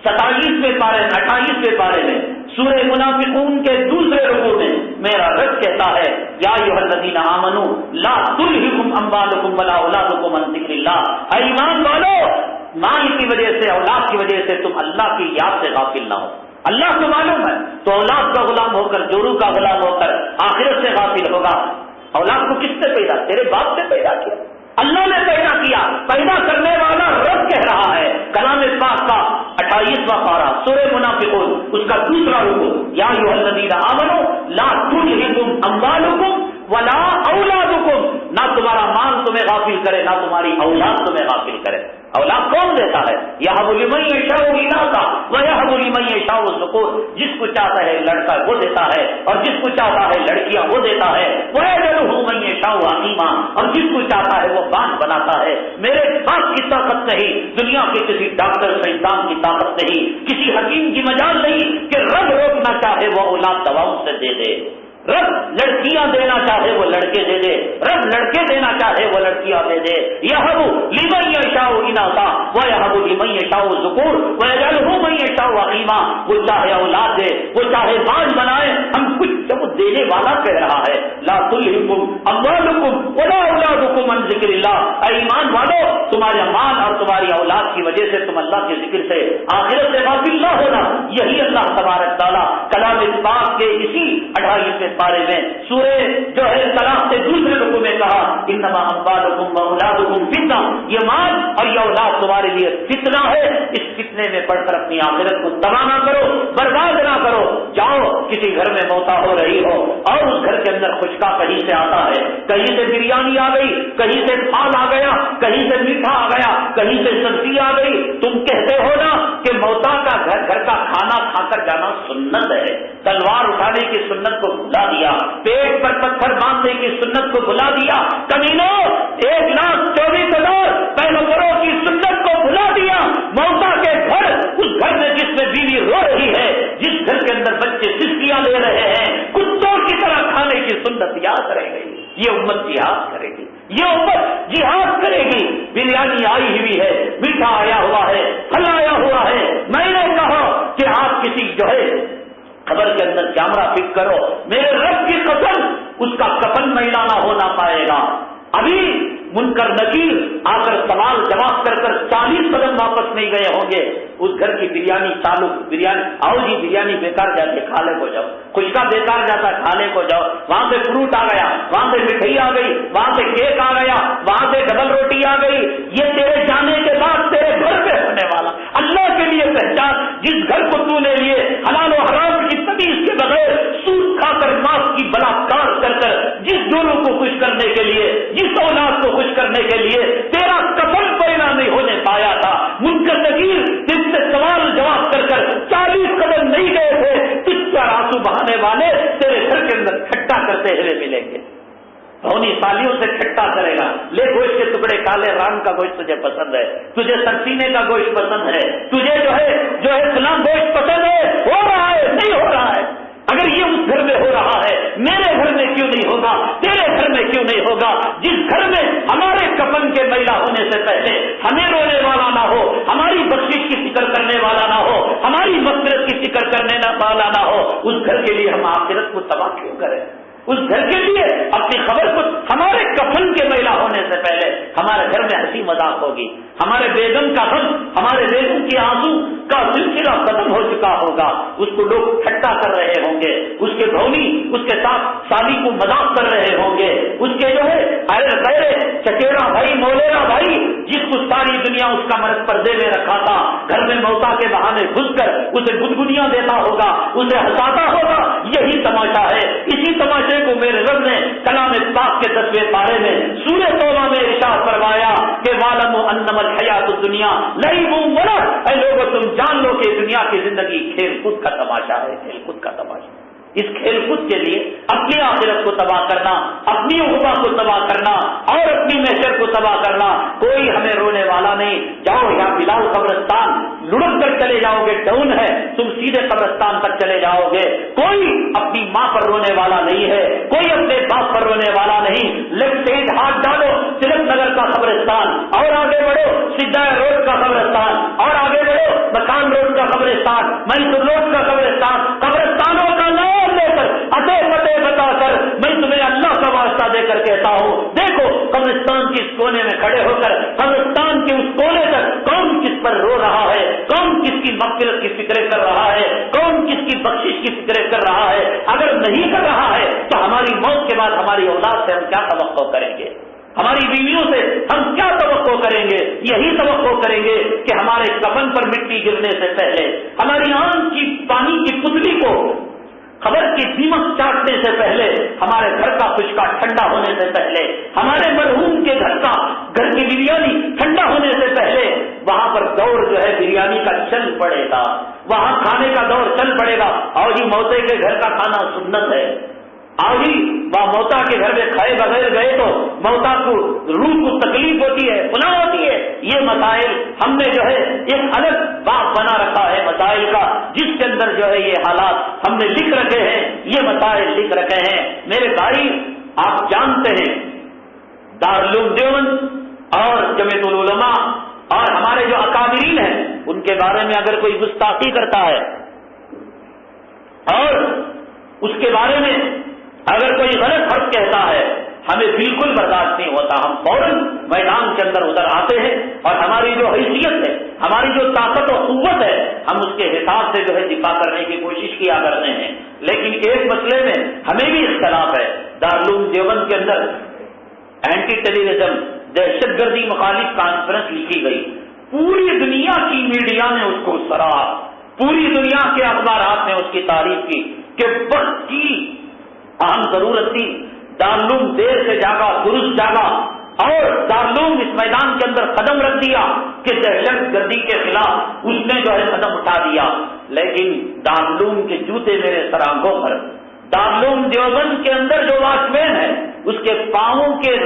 27ویں پارے 28ویں پارے میں سورہ منافقون کے دوسرے رکوع میں میرا رب کہتا ہے، یا ایھا الذین آمنوا لا تلھکم اموالکم ولا اولادکم عن ذکر اللہ، اے ایمان والو مال کی وجہ سے، اولاد کی وجہ سے تم اللہ کی یاد سے غافل نہ ہو۔ اللہ کو معلوم ہے تو اولاد کا غلام ہو کر، جوڑوں کا غلام ہو کر آخرت سے غافل ہوگا۔ اولاد کو کس نے پیدا؟ تیرے باپ نے پیدا کیا، اللہ نے پیدا کیا، پیدا کرنے والا رب کہہ رہا ہے۔ کلام پاک کا 28واں پارہ سورہ منافقون اس کا دوسرا رکوع، یا ایھا الذین آمنوا لا تلھکم اموالکم ولا اولادکم، نہ تمہارا مال تمہیں غافل کرے، نہ تمہاری اولاد تمہیں غافل کرے۔ اولاد کون دیتا ہے؟ یہب لمن یشاء اناثا ویہب لمن یشاء الذکور، جس کو چاہتا ہے لڑکا وہ دیتا ہے اور جس کو چاہتا ہے لڑکیاں وہ دیتا ہے۔ ویجعل من یشاء عقیما، اور جس کو چاہتا ہے وہ باندھ بناتا ہے۔ میرے باپ کی طاقت نہیں، دنیا کے کسی ڈاکٹر سائنسدان کی طاقت نہیں، کسی حکیم کی مجال نہیں کہ رب روکنا چاہے وہ اولاد دواؤں سے دے دے، رب لڑکیاں دینا چاہے وہ لڑکے دے دے، رب لڑکے دینا چاہے وہ لڑکیاں دے دے۔ یہب لمن یشاء اناثا ویہب لمن یشاء الذکور ویجعل من یشاء عقیما، وہ چاہے اولاد دے، وہ چاہے باندھ بنائے، ہم کچھ جب دینے والا کہہ رہا ہے لا تلھکم اموالکم ولا اولادکم عن ذکر اللہ، اے ایمان والو تمہارے مال اور تمہاری اولاد کی وجہ سے تم اللہ کے ذکر سے، آخرت سے غافل نہ ہونا۔ یہی اللہ تبارک تعالیٰ کلام پاک کے اسی 28ویں پارے میں سورہ جو ہے طلاق سے دوسرے رکوع میں کہا، انما اموالکم واولادکم فتنہ، یہ مال اور یہ اولاد تمہارے لیے فتنہ ہے، اس فتنے میں پڑھ کر اپنی آخرت کو تباہ نہ کرو، برباد نہ کرو۔ جاؤ کسی گھر میں موتا ہو رہی ہو اور اس گھر کے اندر خشکا کہیں سے آتا ہے، کہیں سے بریانی آ گئی، کہیں سے پھال آ گیا، کہیں سے میٹھا آ گیا، کہیں سے سبزی آ گئی، تم کہتے ہو نا کہ موتا کا گھر کا کھانا کھا کر جانا سنت ہے، تلوار اٹھانے کی سنت کو بھلا دیا، پیٹ پر پتھر باندھنے کی سنت کو بھلا دیا، کمینوں 1,24,000 پیغمبروں کی سنت کو بھلا دیا۔ موتا کے گھر، اس گھر میں جس میں بیوی رو رہی ہے، جس گھر کے اندر بچے سسکیاں لے رہے ہیں، کتوں کی طرح کھانے کی سنت یاد رہ گئی۔ یہ امت جہاد کرے گی، یہ امت جہاد کرے گی۔ بریانی آئی ہوئی ہے، میٹھا آیا ہوا ہے، پھل آیا ہوا ہے۔ میں نے کہا کہ آپ کسی جو ہے خبر کے اندر کیمرہ فٹ کرو، میرے رب کی قسم اس کا کفن میلا نہ ہونا پائے گا۔ ابھی منکر نکیر آ کر سوال جواب کر 40 قدم واپس نہیں گئے ہوں گے، اس گھر کی بریانی چالو، بریانی آؤ جی بریانی بیکار جاتی ہے کھا لے کو جاؤ، خشکا بیکار جاتا ہے کھا لے کو جاؤ، وہاں سے فروٹ آ گیا، وہاں سے مٹھائی آ گئی، وہاں سے کیک آ گیا، وہاں سے ڈبل روٹی آ گئی، یہ تیرے جانے کے بعد تیرے گھر پہ ہونے والا۔ اللہ کے لیے پہچان، جس گھر کو تو نے لیے حلال و حرام کی تمیز کے بغیر سود کھا کر ماس کی بلاکار کر کر جس دونوں کو خوش کرنے کے لیے، جس اولاد کو خوش کرنے کے لیے تیرا کفن پیدا نہیں ہونے پایا تھا، منکر نکیر جس سے سوال جواب کر کر 40 قدم نہیں گئے تھے، تجھ پر آنسو بہانے والے تیرے گھر کے اندر کھٹا کرتے ہوئے ملیں گے، دھونی سالیوں سے کھٹا کرے گا۔ لے گوشت کے ٹکڑے کالے رام کا گوشت تجھے پسند ہے، تجھے سرسینے کا گوشت پسند ہے، تجھے جو ہے فلاں گوشت پسند ہے، ہو رہا ہے نہیں ہو رہا ہے؟ اگر یہ اس گھر میں ہو رہا ہے، میرے گھر میں کیوں نہیں ہوگا؟ تیرے گھر میں کیوں نہیں ہوگا؟ جس گھر میں ہمارے کفن کے میلہ ہونے سے پہلے ہمیں رونے والا نہ ہو، ہماری بخشش کی فکر کرنے والا نہ ہو، ہماری مغفرت کی فکر کرنے والا نہ ہو، اس گھر کے لیے ہم آخرت کو تباہ کیوں کریں؟ اس گھر کے لیے اپنی خبر کو ہمارے کفن کے میلہ ہونے سے پہلے ہمارے گھر میں ہنسی مذاق ہوگی، ہمارے بیگم کا غم، ہمارے بیگم کی آنسو کا سلسلہ ختم ہو چکا ہوگا، اس کو لوگ ٹھٹا کر رہے ہوں گے، اس کے دھونی اس کے ساتھ سالی کو مذاق کر رہے ہوں گے، اس کے جو ہے چچیرا بھائی مولیرا بھائی جس کو ساری دنیا اس کا مرد پردے میں رکھا تھا، گھر میں موتا کے بہانے گھس کر اسے گدگدیاں دیتا ہوگا، اسے ہنساتا ہوگا، یہی تماشا ہے۔ اسی تماشے کو میرے رب نے کلام پاک کے 10ویں پارے میں سورہ توبہ میں ارشاد فرمایا کہ وَاعْلَمُوا أَنَّمَا الْحَيَاةُ الدُّنْيَا لَعِبٌ وَلَهْوٌ، اے لوگوں تم جان لو کہ دنیا کی زندگی کھیل کود کا تماشا ہے، کھیل کود کا تماشا۔ اس کھیل کود کے لیے اپنی آخرت کو تباہ کرنا، اپنی عقبہ کو تباہ کرنا اور اپنی محشر کو تباہ کرنا، کوئی ہمیں رونے والا نہیں۔ جاؤ یا بلال قبرستان لڑک کر چلے جاؤ گے، ڈاؤن ہے، تم سیدھے قبرستان تک چلے جاؤ گے۔ کوئی اپنی ماں پر رونے والا نہیں ہے، کوئی اپنے باپ پر رونے والا نہیں۔ لیفٹ سائڈ ہاتھ ڈالو تلک نگر کا قبرستان، اور آگے بڑھو سدھا روڈ کا قبرستان، اور آگے بڑھو مکان روڈ کا قبرستان، میسور روڈ کا قبرستان، قبرستانوں کا نام لے کر اتے پتے بتا کر میں تمہیں اللہ کا واسطہ دے کر کہتا ہوں، دیکھو قبرستان کے اس کونے میں کھڑے ہو کر قبرستان کے اس کونے تک کون کس پر رو رہا ہے، کون کس کی مغفرت کی فکریں کر رہا ہے، کون کس کی بخشش کی فکریں کر رہا ہے۔ اگر نہیں کر رہا ہے تو ہماری موت کے بعد ہماری اولاد سے ہم کیا توقع کریں گے، ہماری بیویوں سے ہم کیا توقع کریں گے؟ یہی توقع کریں گے کہ ہمارے کفن پر مٹی گرنے سے پہلے، ہماری آنکھ کی پانی کی پتلی کو خبر کی دیمک چاٹنے سے پہلے، ہمارے گھر کا خشکا ٹھنڈا ہونے سے پہلے، ہمارے مرحوم کے گھر کی بریانی ٹھنڈا ہونے سے پہلے وہاں پر دور جو ہے بریانی کا چل پڑے گا، وہاں کھانے کا دور چل پڑے گا۔ اور جی موتے کے گھر کا کھانا سنت ہے، آگی وہ موتا کے گھر میں کھائے بغیر گئے تو موتا کو روح کو تکلیف ہوتی ہے، گناہ ہوتی ہے۔ یہ مسائل ہم نے جو ہے ایک الگ باب بنا رکھا ہے مسائل کا، جس کے اندر جو ہے یہ حالات ہم نے لکھ رکھے ہیں، یہ مسائل لکھ رکھے ہیں۔ میرے بھائی آپ جانتے ہیں دارالعلوم دیوبند اور جمیعت العلماء اور ہمارے جو اکابرین ہیں ان کے بارے میں اگر کوئی گستاخی کرتا ہے اور اس کے بارے میں اگر کوئی غلط حرف کہتا ہے، ہمیں بالکل برداشت نہیں ہوتا، ہم فوراً میدان کے اندر ادھر آتے ہیں اور ہماری جو حیثیت ہے، ہماری جو طاقت و قوت ہے، ہم اس کے حساب سے جو ہے دفاع کرنے کی کوشش کیا کرتے ہیں۔ لیکن ایک مسئلے میں ہمیں بھی اختلاف ہے۔ دارالعلوم دیوبند کے اندر اینٹی ٹیررزم دہشت گردی مخالف کانفرنس لکھی گئی، پوری دنیا کی میڈیا نے اس کو سراہا، پوری دنیا کے اخبارات نے اس کی تعریف کی کہ وقت کی اہم ضرورت تھی، دارالعلوم دیر سے جاگا درست جاگا اور دارالعلوم اس میدان کے اندر قدم رکھ دیا کہ دہشت گردی کے خلاف اس نے جو ہے قدم اٹھا دیا۔ لیکن دارالعلوم کے جوتے میرے سرانگوں پر، دارالعلوم دیوبند کے اندر جو واچ مین ہے اس کے پاؤں کے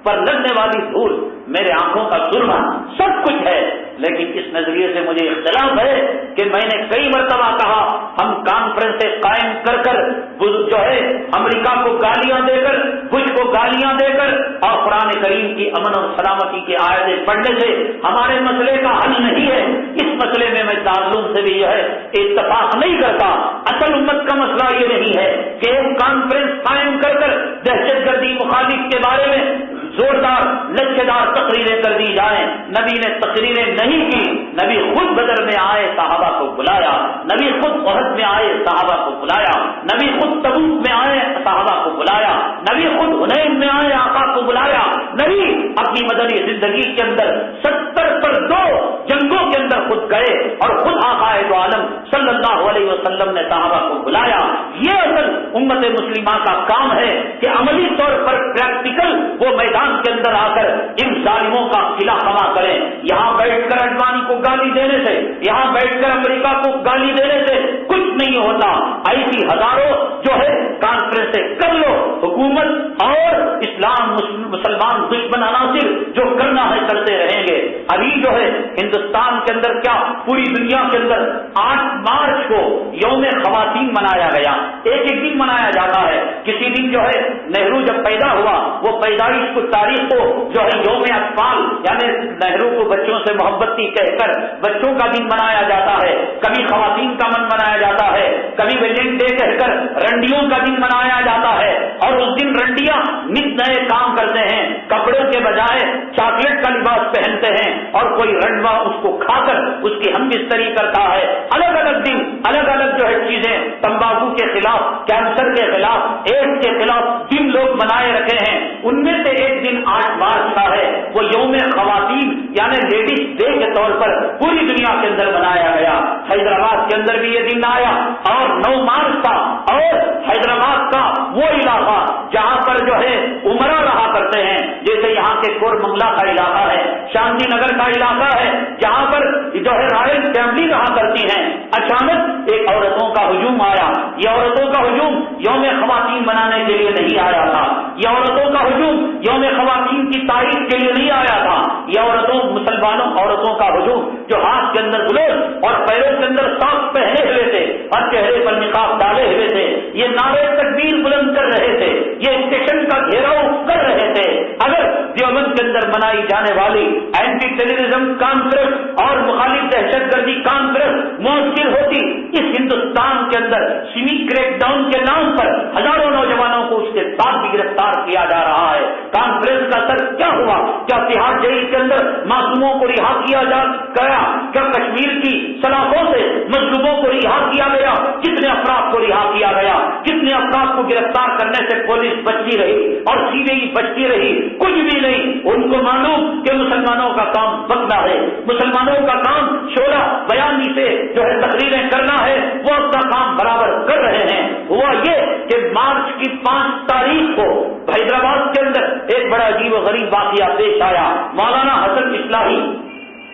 پر لگنے والی دھول میرے آنکھوں کا سرما سب کچھ ہے۔ لیکن اس نظریے سے مجھے اختلاف ہے کہ میں نے کئی مرتبہ کہا ہم کانفرنسیں قائم کر کر جو ہے امریکہ کو گالیاں دے کر، بش کو گالیاں دے کر اور قرآن کریم کی امن اور سلامتی کی آیتیں پڑھنے سے ہمارے مسئلے کا حل نہیں ہے۔ اس مسئلے میں دارالعلوم سے بھی جو ہے اتفاق نہیں کرتا. اصل امت کا مسئلہ یہ نہیں ہے کہ ایک کانفرنس قائم کر کر دہشت گردی مخالف کے بارے میں زوردار لچکدار تقریریں کر دی جائیں. نبی نے تقریریں نہیں کی. نبی خود بدر میں آئے صحابہ کو بلایا. نبی خود احد میں آئے صحابہ کو بلایا. نبی خود تبوک میں آئے صحابہ کو بلایا. نبی خود حنین میں آئے آقا کو بلایا. نبی اپنی مدنی زندگی کے اندر 70 جنگوں کے اندر خود گئے اور خود آقا دو عالم صلی اللہ علیہ وسلم نے صحابہ کو بلایا. یہ اصل امت مسلمہ کا کام ہے کہ عملی طور پر پریکٹیکل وہ میدان کے اندر آ کر ان ظالموں کا خلا خما کریں. یہاں بیٹھ کر اڈوانی کو گالی دینے سے, یہاں بیٹھ کر امریکہ کو گالی دینے سے کچھ نہیں ہوتا. ایسی ہزاروں جو ہے کانفرنسیں کر لو. حکومت اور اسلام مسلمان دشمن عناصر جو کرنا ہے کرتے رہیں گے. ابھی جو ہے ہندوستان کے اندر کیا پوری دنیا کے اندر 8 مارچ کو یوم خواتین منایا گیا. ایک دن منایا جاتا ہے. کسی دن جو ہے نہرو جب پیدا ہوا وہ پیدائش کو تاریخ کو جو ہے یوم اطفال یعنی نہرو کو بچوں سے محبت کی کہہ کر بچوں کا دن منایا جاتا ہے. کبھی خواتین کا من منایا جاتا ہے. کبھی ویلنٹائن ڈے کہہ کر رنڈیوں کا دن منایا جاتا ہے. اور اس دن رنڈیاں نت نئے کام کرتے ہیں. کپڑوں کے بجائے چاکلیٹ کا لباس پہنتے ہیں اور کوئی رنڈوا اس کو کھا کر اس کی ہم بستری کرتا ہے. الگ الگ دن الگ الگ جو ہے چیزیں تمباکو کے خلاف, کینسر کے خلاف, ایڈس کے خلاف دن لوگ منائے رکھے ہیں. ان میں سے ایک دن 8 مارچ کا ہے وہ یوم خواتین یعنی لیڈیز ڈے کے طور پر پوری دنیا کے اندر منایا گیا. حیدرآباد کے اندر بھی یہ دن آیا اور 9 مارچ کا. اور حیدرآباد کا وہ علاقہ جہاں پر جو ہے عمرہ رہا کرتے ہیں, جیسے یہاں کے کورمنگلا کا علاقہ ہے, شانتی نگر کا علاقہ ہے, جہاں پر جو ہے رائل فیملی رہا کرتی ہیں. اچانک ایک عورتوں کا ہجوم آیا. یہ عورتوں کا ہجوم یوم خواتین منانے کے لیے نہیں آیا تھا. یہ عورتوں کا ہجوم یوم خواتین کی تاریخ کے لیے نہیں آیا تھا. یہ عورتوں مسلمانوں عورتوں کا ہجوم جو ہاتھ کے اندر گلوز اور پیروں کے اندر ساکھ پہنے ہوئے تھے اور چہرے پر نقاب ڈالے ہوئے تھے, یہ نعرے تکبیر بلند کر رہے تھے, یہ اسٹیشن کا گھیراؤ کر رہے تھے. اگر دیوبند کے اندر منائی جانے والی اینٹی ٹیررزم کانفرنس اور مخالف دہشت گردی کانفرنس مؤثر ہوتی, اس ہندوستان کے اندر سیمی کریک ڈاؤن کے نام پر ہزاروں نوجوانوں کو اس کے ساتھ بھی گرفتار کیا جا رہا ہے. کانفرنس کا سر کیا ہوا؟ کیا تہاڑ جیل کے اندر معصوموں کو رہا کیا جا گیا؟ کیا کشمیر کی سلاخوں سے مظلوموں کو رہا کیا گیا؟ کتنے افراد کو رہا کیا گیا؟ کتنے افراد کو گرفتار کرنے سے پولیس بچتی رہی اور سی بی آئی بچتی رہی؟ کچھ بھی نہیں. ان کو معلوم کہ مسلمانوں کا کام بکنا ہے, مسلمانوں کا کام شورا بیانی سے جو ہے تقریریں کرنا ہے, وہ اپنا کام برابر کر رہے ہیں. ہوا یہ کہ مارچ کی 5 تاریخ کو حیدرآباد کے اندر ایک بڑا عجیب و غریب واقعہ پیش آیا. مولانا حسن اصلاحی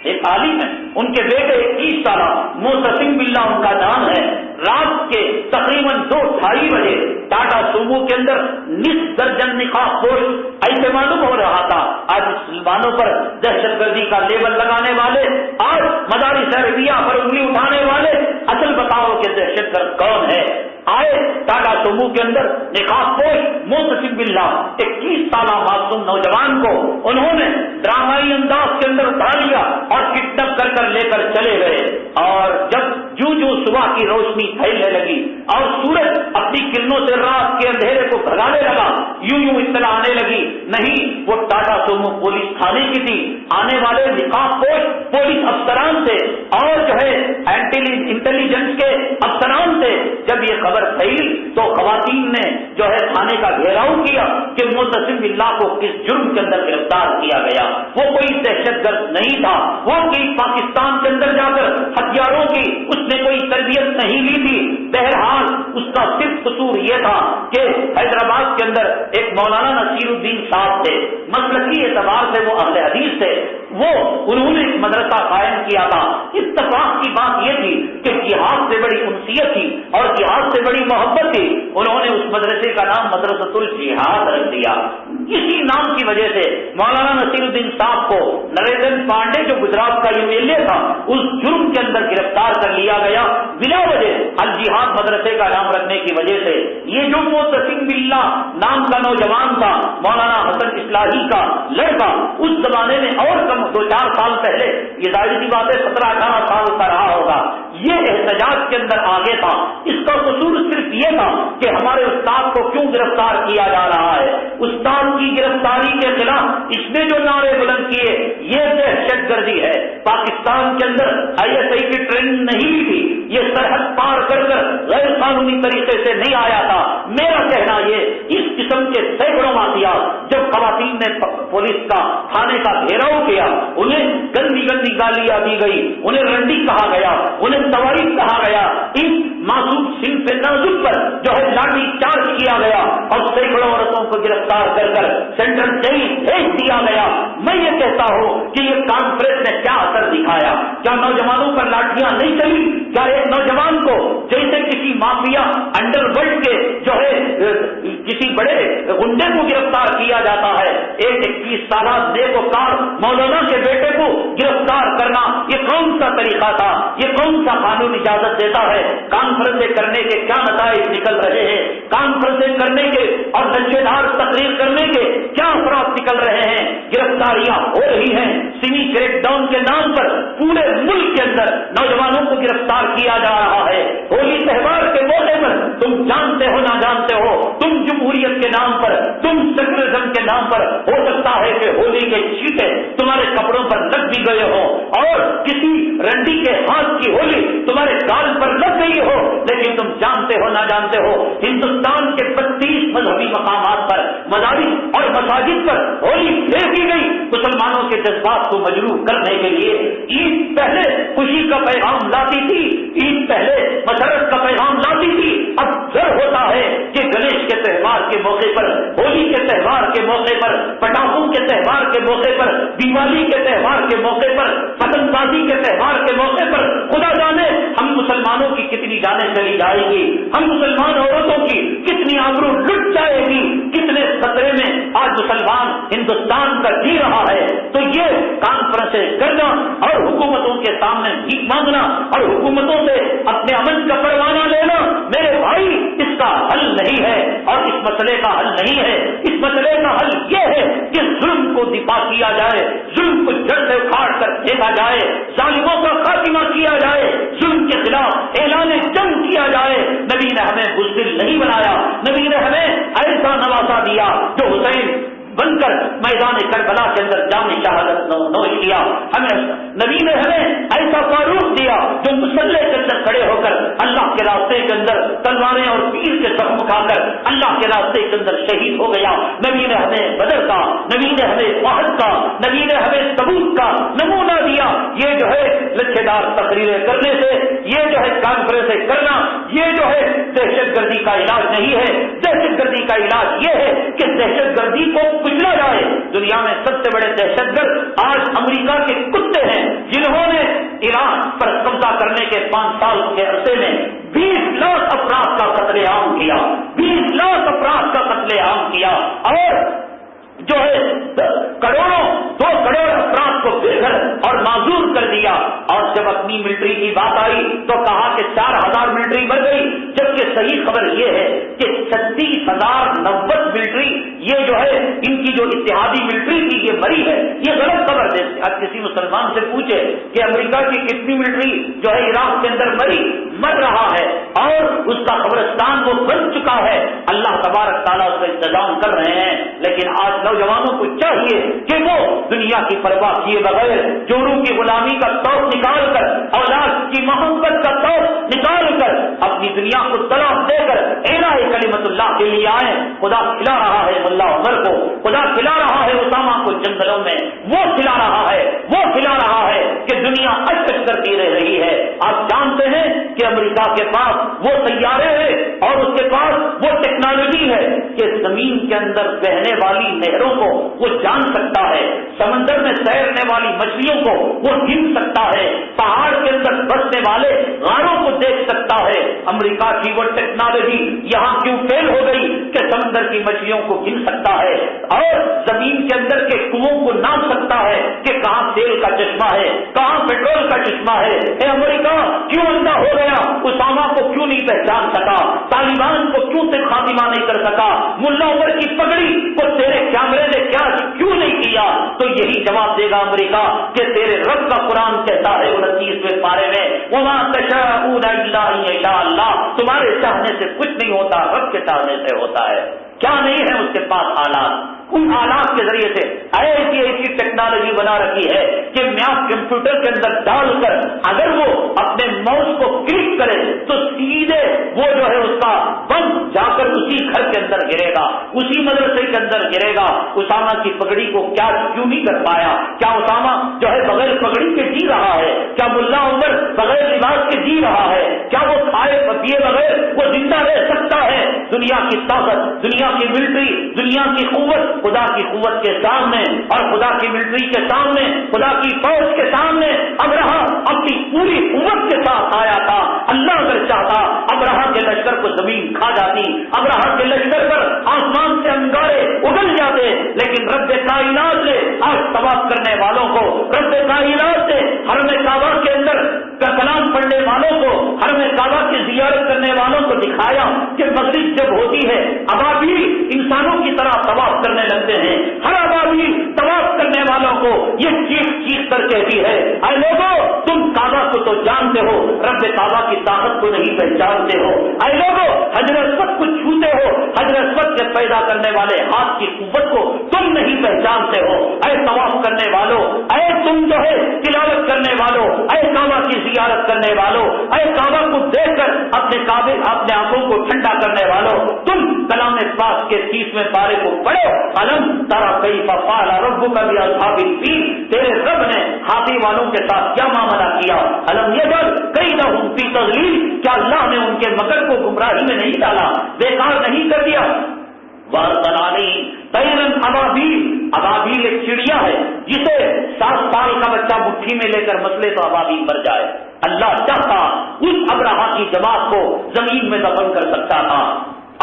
ایک عالم ہے, ان کے بیٹے 21 سالہ معتصم باللہ ان کا نام ہے, رات کے تقریباً 2-2:30 بجے ٹاٹا سومو کے اندر نصف درجن نقاب پوش ایسے معلوم ہو رہا تھا. آج مسلمانوں پر دہشت گردی کا لیبل لگانے والے, آج مدارس عربیہ پر انگلی اٹھانے والے, اصل بتاؤ کہ دہشت گرد کون ہے؟ آئے ٹاٹا سومو کے اندر نقاب پوش معتصم باللہ 21 سالہ معصوم نوجوان کو انہوں نے ڈرامائی انداز کے اندر اٹھا لیا اور کڈنیپ کر لے کر چلے گئے. اور جب جو صبح کی روشنی پھیلنے لگی اور سورج اپنی کرنوں سے رات کے اندھیرے کو بھگانے لگا, یوں اطلاع آنے لگی نہیں وہ ٹاٹا سومو پولیس تھانے کی تھی. آنے والے نقاب پوش پولیس افسران سے اور جو ہے انٹیلیجنس کے افسران سے جب یہ خبر پھیلی تو خواتین نے جو ہے تھانے کا گھیراؤ کیا کہ معتصم باللہ کو کس جرم کے اندر گرفتار کیا گیا. وہ کوئی دہشت گرد نہیں تھا, وہ کوئی پاکستان کے اندر جا کر ہتھیاروں کی اس نے کوئی تربیت نہیں لی تھی. بہرحال اس کا صرف قصور یہ تھا کہ حیدرآباد کے اندر ایک مولانا نصیر الدین صاحب تھے, مسلکی اعتبار سے وہ اہل حدیث تھے, وہ انہوں نے ایک مدرسہ قائم کیا تھا. اتفاق کی بات یہ تھی کہ جہاد سے بڑی انسیت تھی اور جہاد سے بڑی محبت تھی. انہوں نے اس مدرسے کا نام مدرسۃ الجہاد رکھ دیا. اسی نام کی وجہ سے مولانا نصیر الدین صاحب کو نریندر پانڈے جو گجرات کا ایم ایل اے تھا اس جرم کے اندر گرفتار کر لیا گیا بلا وجہ الجہاد مدرسے کا نام رکھنے کی وجہ سے. یہ جو معتصم باللہ نام کا نوجوان تھا مولانا حسن اصلاحی کا لڑکا, اس زمانے میں اور کم 2-4 سال پہلے، یہ ظاہر سی بات ہے 17-18 سال کا رہا ہوگا، یہ احتجاج کے اندر آگے تھا۔ اس کا قصور صرف یہ تھا کہ ہمارے استاد کو کیوں گرفتار کیا جا رہا ہے، استاد کی گرفتاری کے خلاف اس نے جو نعرے بلند کیے یہ دہشت گردی ہے۔ پاکستان کے اندر ISI کی ٹریننگ نہیں تھی، یہ سرحد پار کر غیر قانونی طریقے سے نہیں آیا تھا۔ میرا کہنا یہ اس قسم کے سینکڑوں واقعات جب خواتین نے پولیس کا تھانے کا گھیراؤ کیا، انہیں گندی گندی گالیاں دی گئی، انہیں رنڈی کہا گیا، انہیں توائف کہا گیا، اس معصوم صنف نازک پر جو ہے لاٹھی چارج کیا گیا اور سینکڑوں عورتوں کو گرفتار کر سینٹرل جیل بھیج دیا گیا۔ میں یہ کہتا ہوں کہ یہ کانفرنس نے کیا اثر دکھایا؟ کیا نوجوانوں پر لاٹھیاں نہیں چلی؟ کیا ایک نوجوان کو جیسے کسی مافیا انڈر ورلڈ کے جو ہے کسی بڑے غنڈے کو گرفتار کیا جاتا ہے، ایک 21 سالہ نیکوکار مولانا کے بیٹے کو گرفتار کرنا، یہ کون سا طریقہ تھا؟ یہ کون سا قانون اجازت دیتا ہے؟ کانفرنسیں کرنے کے کیا نتائج نکل رہے ہیں؟ کانفرنسیں کرنے کے اور لچھےدار تقریر کرنے کے کیا اثرات نکل رہے ہیں؟ گرفتاریاں ہو رہی ہیں، سیمی کریک ڈاؤن کے نام پر پورے ملک کے اندر نوجوانوں کو گرفتار کیا جا رہا ہے۔ ہولی تہوار کے موقع پر تم جانتے ہو نہ جانتے ہو، تم جمہوریت کے نام پر، تم سیکولرزم کے نام پر، ہو سکتا ہے کہ ہولی کے چھینٹے تمہارے کپڑوں پر لگ بھی گئے ہو اور کسی رنڈی کے ہاتھ کی ہولی تمہارے گال پر لگ گئی ہو، لیکن تم جانتے ہو نہ جانتے ہو ہندوستان کے 32 مذہبی مقامات پر، مدارس اور مساجد پر ہولی پھینکی گئی مسلمانوں کے جذبات کو مجروح کرنے کے لیے۔ عید پہلے خوشی کا پیغام لاتی تھی، عید پہلے مسرت کا پیغام لاتی تھی، اب ڈر ہوتا ہے کہ گنیش کے تہوار کے موقع پر، ہولی کے تہوار کے موقع پر، پٹاخوں کے تہوار کے موقع پر، دیوالی کے تہوار کے موقع پر، پتنگ بازی کے تہوار کے موقع پر، خدا جانے ہم مسلمانوں کی کتنی جانیں چلی جائے گی، ہم مسلمان عورتوں کی کتنی آبرو لٹ جائے گی، کتنے خطرے میں آج مسلمان ہندوستان کا جی رہا ہے۔ تو یہ کانفرنسیں کرنا اور حکومتوں کے سامنے بھیک مانگنا اور حکومتوں سے اپنے امن کا پروانہ لینا، میرے بھائی اس کا حل نہیں ہے اور اس مسئلے کا حل نہیں ہے۔ اس مسئلے کا حل یہ ہے کہ ظلم کو دفاع کیا جائے، ظلم کو جڑ سے اکھاڑ کر پھینکا جائے، ظالموں کا خاتمہ کیا جائے، ظلم کے خلاف اعلان جنگ کیا جائے۔ نبی نے ہمیں بزدل نہیں بنایا، نبی نے ہمیں ایسا نوازا دیا جو حسین بن کر میدان کربلا کے اندر جام شہادت نوش کیا۔ ہمیں نبی نے ہمیں ایسا فاروق دیا جو مسلح کے اندر کھڑے ہو کر اللہ کے راستے کے اندر تلواریں اور تیر کے زخم کھا کر اللہ کے راستے کے اندر شہید ہو گیا۔ نبی نے ہمیں بدر کا، نبی نے ہمیں احد کا، نبی نے ہمیں تبوک کا نمونہ دیا۔ یہ جو ہے لچھےدار تقریریں کرنے سے، یہ جو ہے کانفرنسیں کرنا، یہ جو ہے دہشت گردی کا علاج نہیں ہے۔ دہشت گردی کا علاج یہ ہے کہ دہشت گردی کو کچلا جائے۔ دنیا میں سب سے بڑے دہشت گرد آج امریکہ کے کتے ہیں، جنہوں نے ایران پر قبضہ کرنے کے 5 سال کے عرصے میں 20 لاکھ افراد کا قتل عام کیا، 20 لاکھ افراد کا قتل عام کیا اور جو ہے کروڑوں 2 کروڑ افراد کو بے گھر اور معذور کر دیا۔ اور جب اپنی ملٹری کی بات آئی تو کہا کہ 4000 ملٹری بڑھ گئی، جبکہ صحیح خبر یہ ہے کہ 36,090 ملٹری یہ جو ہے ان کی جو اتحادی ملٹری تھی یہ مری ہے۔ یہ غلط خبر ہے۔ اب کسی مسلمان سے پوچھے کہ امریکہ کی کتنی ملٹری جو ہے عراق کے اندر مر رہا ہے اور اس کا قبرستان وہ بن چکا ہے، اللہ تبارک تعالیٰ اس کا انتظام کر رہے ہیں۔ لیکن آج نوجوانوں کو چاہیے کہ وہ دنیا کی پرواہ کیے بغیر جوروں کی غلامی کا توق نکال کر، اولاد کی محبت کا توق نکال کر اپنی دنیا کو طلاق دے کر اعلاء کلمت اللہ کے لیے آئے۔ خدا کھلا رہا ہے ملا عمر کو، خدا کھلا رہا ہے اسامہ کو جنگلوں میں، وہ کھلا رہا ہے، وہ کھلا رہا ہے کہ دنیا اچھ کرتی رہ رہی ہے۔ آپ جانتے ہیں کہ امریکہ کے پاس وہ طیارے ہیں اور اس کے پاس وہ ٹیکنالوجی ہے کہ زمین کے اندر بہنے والی نہروں کو وہ جان سکتا ہے، سمندر میں تیرنے والی مچھلیوں کو وہ گن سکتا ہے، پہاڑ کے اندر بسنے والے غاروں کو دیکھ سکتا ہے۔ امریکہ کی وہ ٹیکنالوجی یہاں کیوں فیل ہو گئی کہ سمندر کی مچھلیوں کو گن سکتا ہے اور زمین کے اندر کے کنووں کو ناپ سکتا ہے کہ کہاں تیل کا چشمہ ہے، کہاں پیٹرول کا چشمہ ہے۔ اے امریکہ کیوں اندھا ہو گیا؟ اسامہ کو کیوں نہیں پہچان سکا؟ طالبان کو کیوں سے خاتمہ نہیں کر سکا؟ ملا عمر کی پگڑی کو تیرے کیمرے نے کیوں نہیں کیا؟ کیا تو یہی جواب دے گا امریکہ کہ تیرے رب کا قرآن کہتا ہے 29ویں پارے میں وما تشاءون الا ان یشاء اللہ، تمہارے چاہنے سے کچھ نہیں ہوتا، رب کے چاہنے سے ہوتا ہے۔ کیا نہیں ہے اس کے پاس آلات، ان آلات کے ذریعے سے ایسی ٹیکنالوجی بنا رکھی ہے کہ کمپیوٹر کے اندر ڈال کر اگر وہ اپنے ماؤس کو کلک کرے تو سیدھے وہ جو ہے اس کا بم جا کر اسی گھر کے اندر گرے گا، اسی مدرسے کے اندر گرے گا۔ اسامہ کی پگڑی کو کیا کیوں نہیں کر پایا؟ کیا اسامہ جو ہے بغیر پگڑی کے جی رہا ہے؟ کیا ملا عمر بغیر لباس کے جی رہا ہے؟ کیا وہ کھائے پیے بغیر وہ زندہ رہ سکتا ہے؟ دنیا کی طاقت، دنیا کی ملٹری، دنیا کی قوت خدا کی قوت کے سامنے اور خدا کی ملٹری کے سامنے، خدا کی فوج کے سامنے ابرہا اپنی پوری قوت کے ساتھ آیا تھا۔ اللہ اگر چاہتا ابرہا کے لشکر کو زمین کھا جاتی، ابرہا کے لشکر پر آسمان سے انگارے اگل جاتے، لیکن رب کائنات نے آج طواف کرنے والوں کو، رب کائنات نے حرم کعبہ کے اندر کلام پڑھنے والوں کو، حرم کعبہ کی زیارت کرنے والوں کو دکھایا کہ مسجد جب ہوتی ہے ابابیل انسانوں کی طرح طواف کرنے لگتے ہیں۔ ہر ابابیل طواف کرنے والوں کو یہ چیخ چیخ کر کہتی ہے اے لوگوں تم کعبہ کو تو جانتے ہو، رب کعبہ کی طاقت کو نہیں پہچانتے ہو۔ اے لوگوں حجر اسود کو چھوتے ہو، حجر اسود کے پیدا کرنے والے ہاتھ کی قوت کو تم نہیں پہچانتے ہو۔ اے طواف کرنے والوں، اے تم جو ہے تلاوت کرنے والوں، اے کعبہ کی زیارت کرنے والوں، اے کعبہ کو دیکھ کر اپنے آنکھوں کو ٹھنڈا کرنے والوں، تم کلام پاک کے 30ویں پارے کو پڑھو۔ الم تری کیف فعل ربک باصحاب الفیل، تیرے رب نے ہاتھی والوں کے ساتھ کیا معاملہ کیا۔ الم یجعل کیدہم فی تضلیل، کیا اللہ نے ان کے مکر کو گمراہی میں نہیں ڈالا، بیکار نہیں کر دیا۔ وارسل علیہم طیرا ابابیل، ابابیل ایک چڑیا ہے جسے 7 سال کا بچہ مٹھی میں لے کر مسلے تو ابابیل مر جائے۔ اللہ چاہتا اس ابرہا کی جماعت کو زمین میں دفن کر سکتا تھا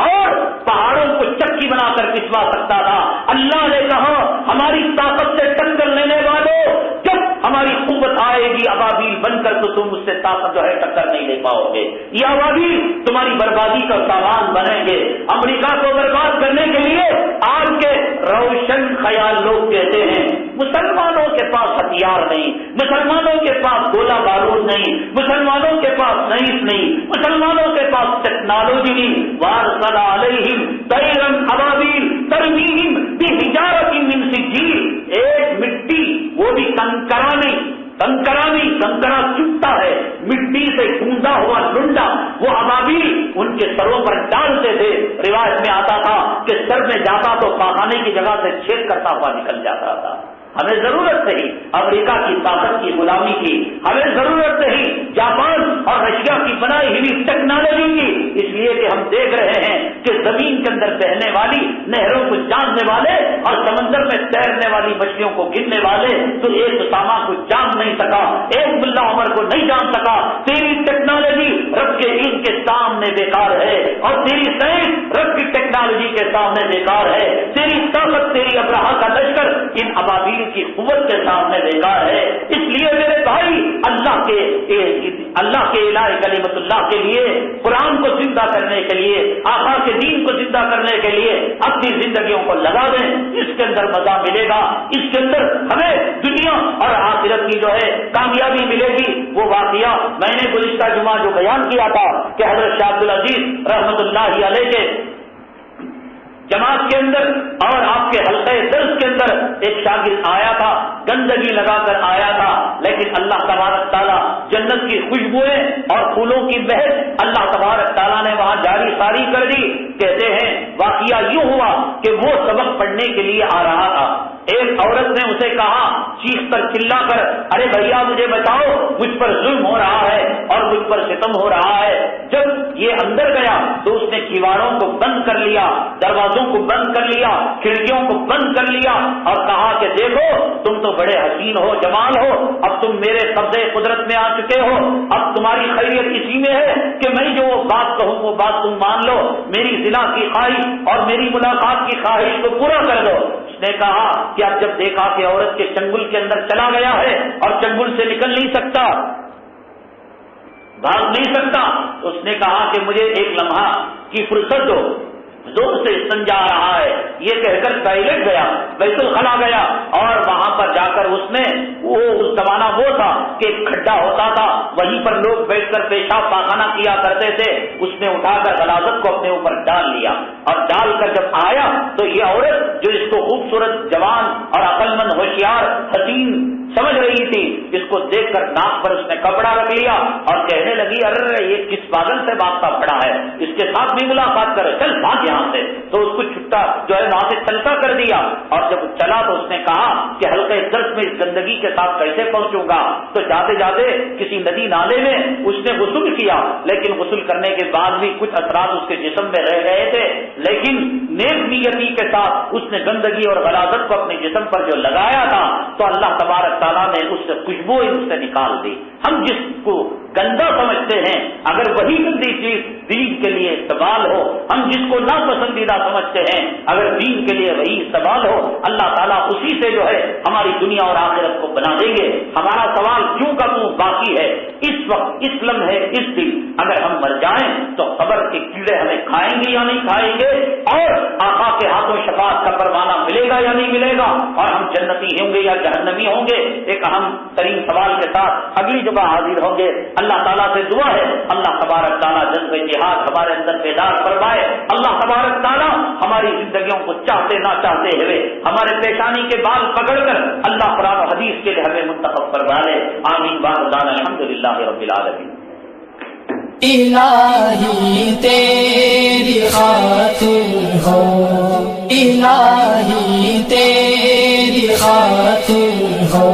اور پہاڑوں کو چکی بنا کر پسوا سکتا تھا۔ اللہ نے کہا ہماری طاقت سے ٹکر لینے والوں، جب ہماری قوت آئے گی ابابیل بن کر تو تم اس سے طاقت جو ہے ٹکر نہیں لے پاؤ گے، یہ ابابیل تمہاری بربادی کا سامان بنیں گے۔ امریکہ کو برباد کرنے کے لیے آج کے روشن خیال لوگ کہتے ہیں مسلمانوں کے پاس ہتھیار نہیں، مسلمانوں کے پاس گولہ بارود نہیں، مسلمانوں کے پاس سائنس نہیں، مسلمانوں کے پاس ٹیکنالوجی نہیں۔ وارسل علیہم طیرا ابابیل ترمیہم بحجارۃ من سجیل، ایک مٹی وہ بھی کنکرا چپتا ہے، مٹی سے گوندا ہوا لنڈا وہ ابابیل ان کے سروں پر ڈالتے تھے۔ روایت میں آتا تھا کہ سر میں جاتا تو پاخانے کی جگہ سے چھید کرتا ہوا نکل جاتا تھا۔ ہمیں ضرورت نہیں امریکہ کی طاقت کی غلامی کی، ہمیں ضرورت نہیں جاپان اور رشیا کی بنائی ہوئی ٹیکنالوجی کی، اس لیے کہ ہم دیکھ رہے ہیں کہ زمین کے اندر بہنے والی نہروں کو جاننے والے اور سمندر میں تیرنے والی مچھلیوں کو گننے والے تو ایک اسامہ کو جان نہیں سکا، ایک ملا عمر کو نہیں جان سکا۔ تیری ٹیکنالوجی رب کے علم کے سامنے بیکار ہے اور تیری سائنس رب کی ٹیکنالوجی کے سامنے بیکار ہے، تیری طاقت، تیری ابرہا کا لشکر ان ابابیل کی قوت کے سامنے بیکار ہے۔ اس لیے میرے بھائی اللہ کے الہ کلمت اللہ کے لیے، قرآن کو زندہ کرنے کے لیے، آقا کے دین کو زندہ کرنے کے لیے اپنی زندگیوں کو لگا دیں، اس کے اندر مزہ ملے گا، اس کے اندر ہمیں دنیا اور آخرت کی جو ہے کامیابی ملے گی۔ وہ واقعہ میں نے گزشتہ جمعہ جو بیان کیا تھا کہ حضرت شاہ عبدالعزیز رحمت اللہ علیہ کے جماعت کے اندر اور آپ کے حلقہ درس کے اندر ایک شاگرد آیا تھا، گندگی لگا کر آیا تھا، لیکن اللہ تبارک تعالیٰ جنت کی خوشبوئیں اور پھولوں کی بہت اللہ تبارک تعالیٰ نے وہاں جاری ساری کر دی۔ کہتے ہیں واقعہ یوں ہوا کہ وہ سبق پڑھنے کے لیے آ رہا تھا، ایک عورت نے اسے کہا چیخ کر چلا کر ارے بھیا مجھے بتاؤ، مجھ پر ظلم ہو رہا ہے اور مجھ پر ستم ہو رہا ہے۔ جب یہ اندر گیا تو اس نے کیواڑوں کو بند کر لیا، دروازوں کو بند کر لیا، کھڑکیوں کو بند کر لیا اور کہا کہ دیکھو تم تو بڑے حسین ہو، جمال ہو، اب تم میرے قبضے قدرت میں آ چکے ہو، اب تمہاری خیریت اسی میں ہے کہ میں جو بات کہوں وہ بات تم مان لو، میری ضلع کی خواہش اور میری ملاقات کی خواہش کو پورا کر دو۔ اس نے کہا کہ اب جب دیکھا کہ عورت کے چنگل کے اندر چلا گیا ہے اور چنگل سے نکل نہیں سکتا، بھاگ نہیں سکتا، اس نے کہا کہ مجھے ایک لمحہ کی فرصت دو، زور سے استنجا رہا ہے، یہ کہہ کر ٹوائلٹ گیا، بیت الخلا گیا، اور وہاں پر جا کر اس نے اس زمانہ وہ تھا کہ ایک کھڈا ہوتا تھا، وہیں پر لوگ بیٹھ کر پیشاب پاخانہ کیا کرتے تھے، اس نے اٹھا کر غلاظت کو اپنے اوپر ڈال لیا، اور ڈال کر جب آیا تو یہ عورت جو اس کو خوبصورت، جوان اور عقل مند، ہوشیار، حسین سمجھ رہی تھی، اس کو دیکھ کر ناک پر اس نے کپڑا رکھ لیا اور کہنے لگی ارے یہ کس پاگل سے بھاگتا پڑا ہے، اس کے ساتھ بھی ملاقات کرے، چل بھاگ یہاں سے۔ تو اس کو چھٹا جو ہے وہاں سے چلتا کر دیا، اور جب چلا تو اس نے کہا کہ حلقہ درس میں اس گندگی کے ساتھ کیسے پہنچوں گا؟ تو جاتے جاتے کسی ندی نالے میں اس نے غسل کیا، لیکن غسل کرنے کے بعد بھی کچھ اثرات اس کے جسم میں رہ گئے تھے، لیکن نیک نیتی کے ساتھ اس نے گندگی اور غلاظت کو اپنے جسم پر جو لگایا تھا تو اللہ تبارک تعالیٰ نے اس سے خوشبو اس سے نکال دی۔ ہم جس کو گندا سمجھتے ہیں اگر وہی گندی چیز دین کے لیے استعمال ہو، ہم جس کو ناپسندیدہ سمجھتے ہیں اگر دین کے لیے وہی استعمال ہو، اللہ تعالیٰ اسی سے جو ہے ہماری دنیا اور آخرت کو بنا دیں گے۔ ہمارا سوال کیوں کا کیوں باقی ہے، اس وقت، اس لمحے، اس دن اگر ہم مر جائیں تو قبر کے کیڑے ہمیں کھائیں گے یا نہیں کھائیں گے، اور آقا کے ہاتھوں شفاعت کا پروانہ ملے گا یا نہیں ملے گا، اور ہم جنتی ہوں گے یا جہنمی ہوں گے۔ ایک اہم ترین سوال کے ساتھ اگلی جگہ حاضر ہوں گے۔ اللہ تعالیٰ سے دعا ہے اللہ تبارک تعالیٰ جذبہ جہاد ہمارے اندر بیدار فرمائے، اللہ تبارک تعالیٰ ہماری زندگیوں کو چاہتے نہ چاہتے ہوئے ہمارے پیشانی کے بال پکڑ کر اللہ قرآن و حدیث کے لیے ہمیں منتخب فرما لے۔ آمین وآخر الحمدللہ رب العالمین۔ الہی تیری خاطر ہو، الہی تیری خاطر ہو،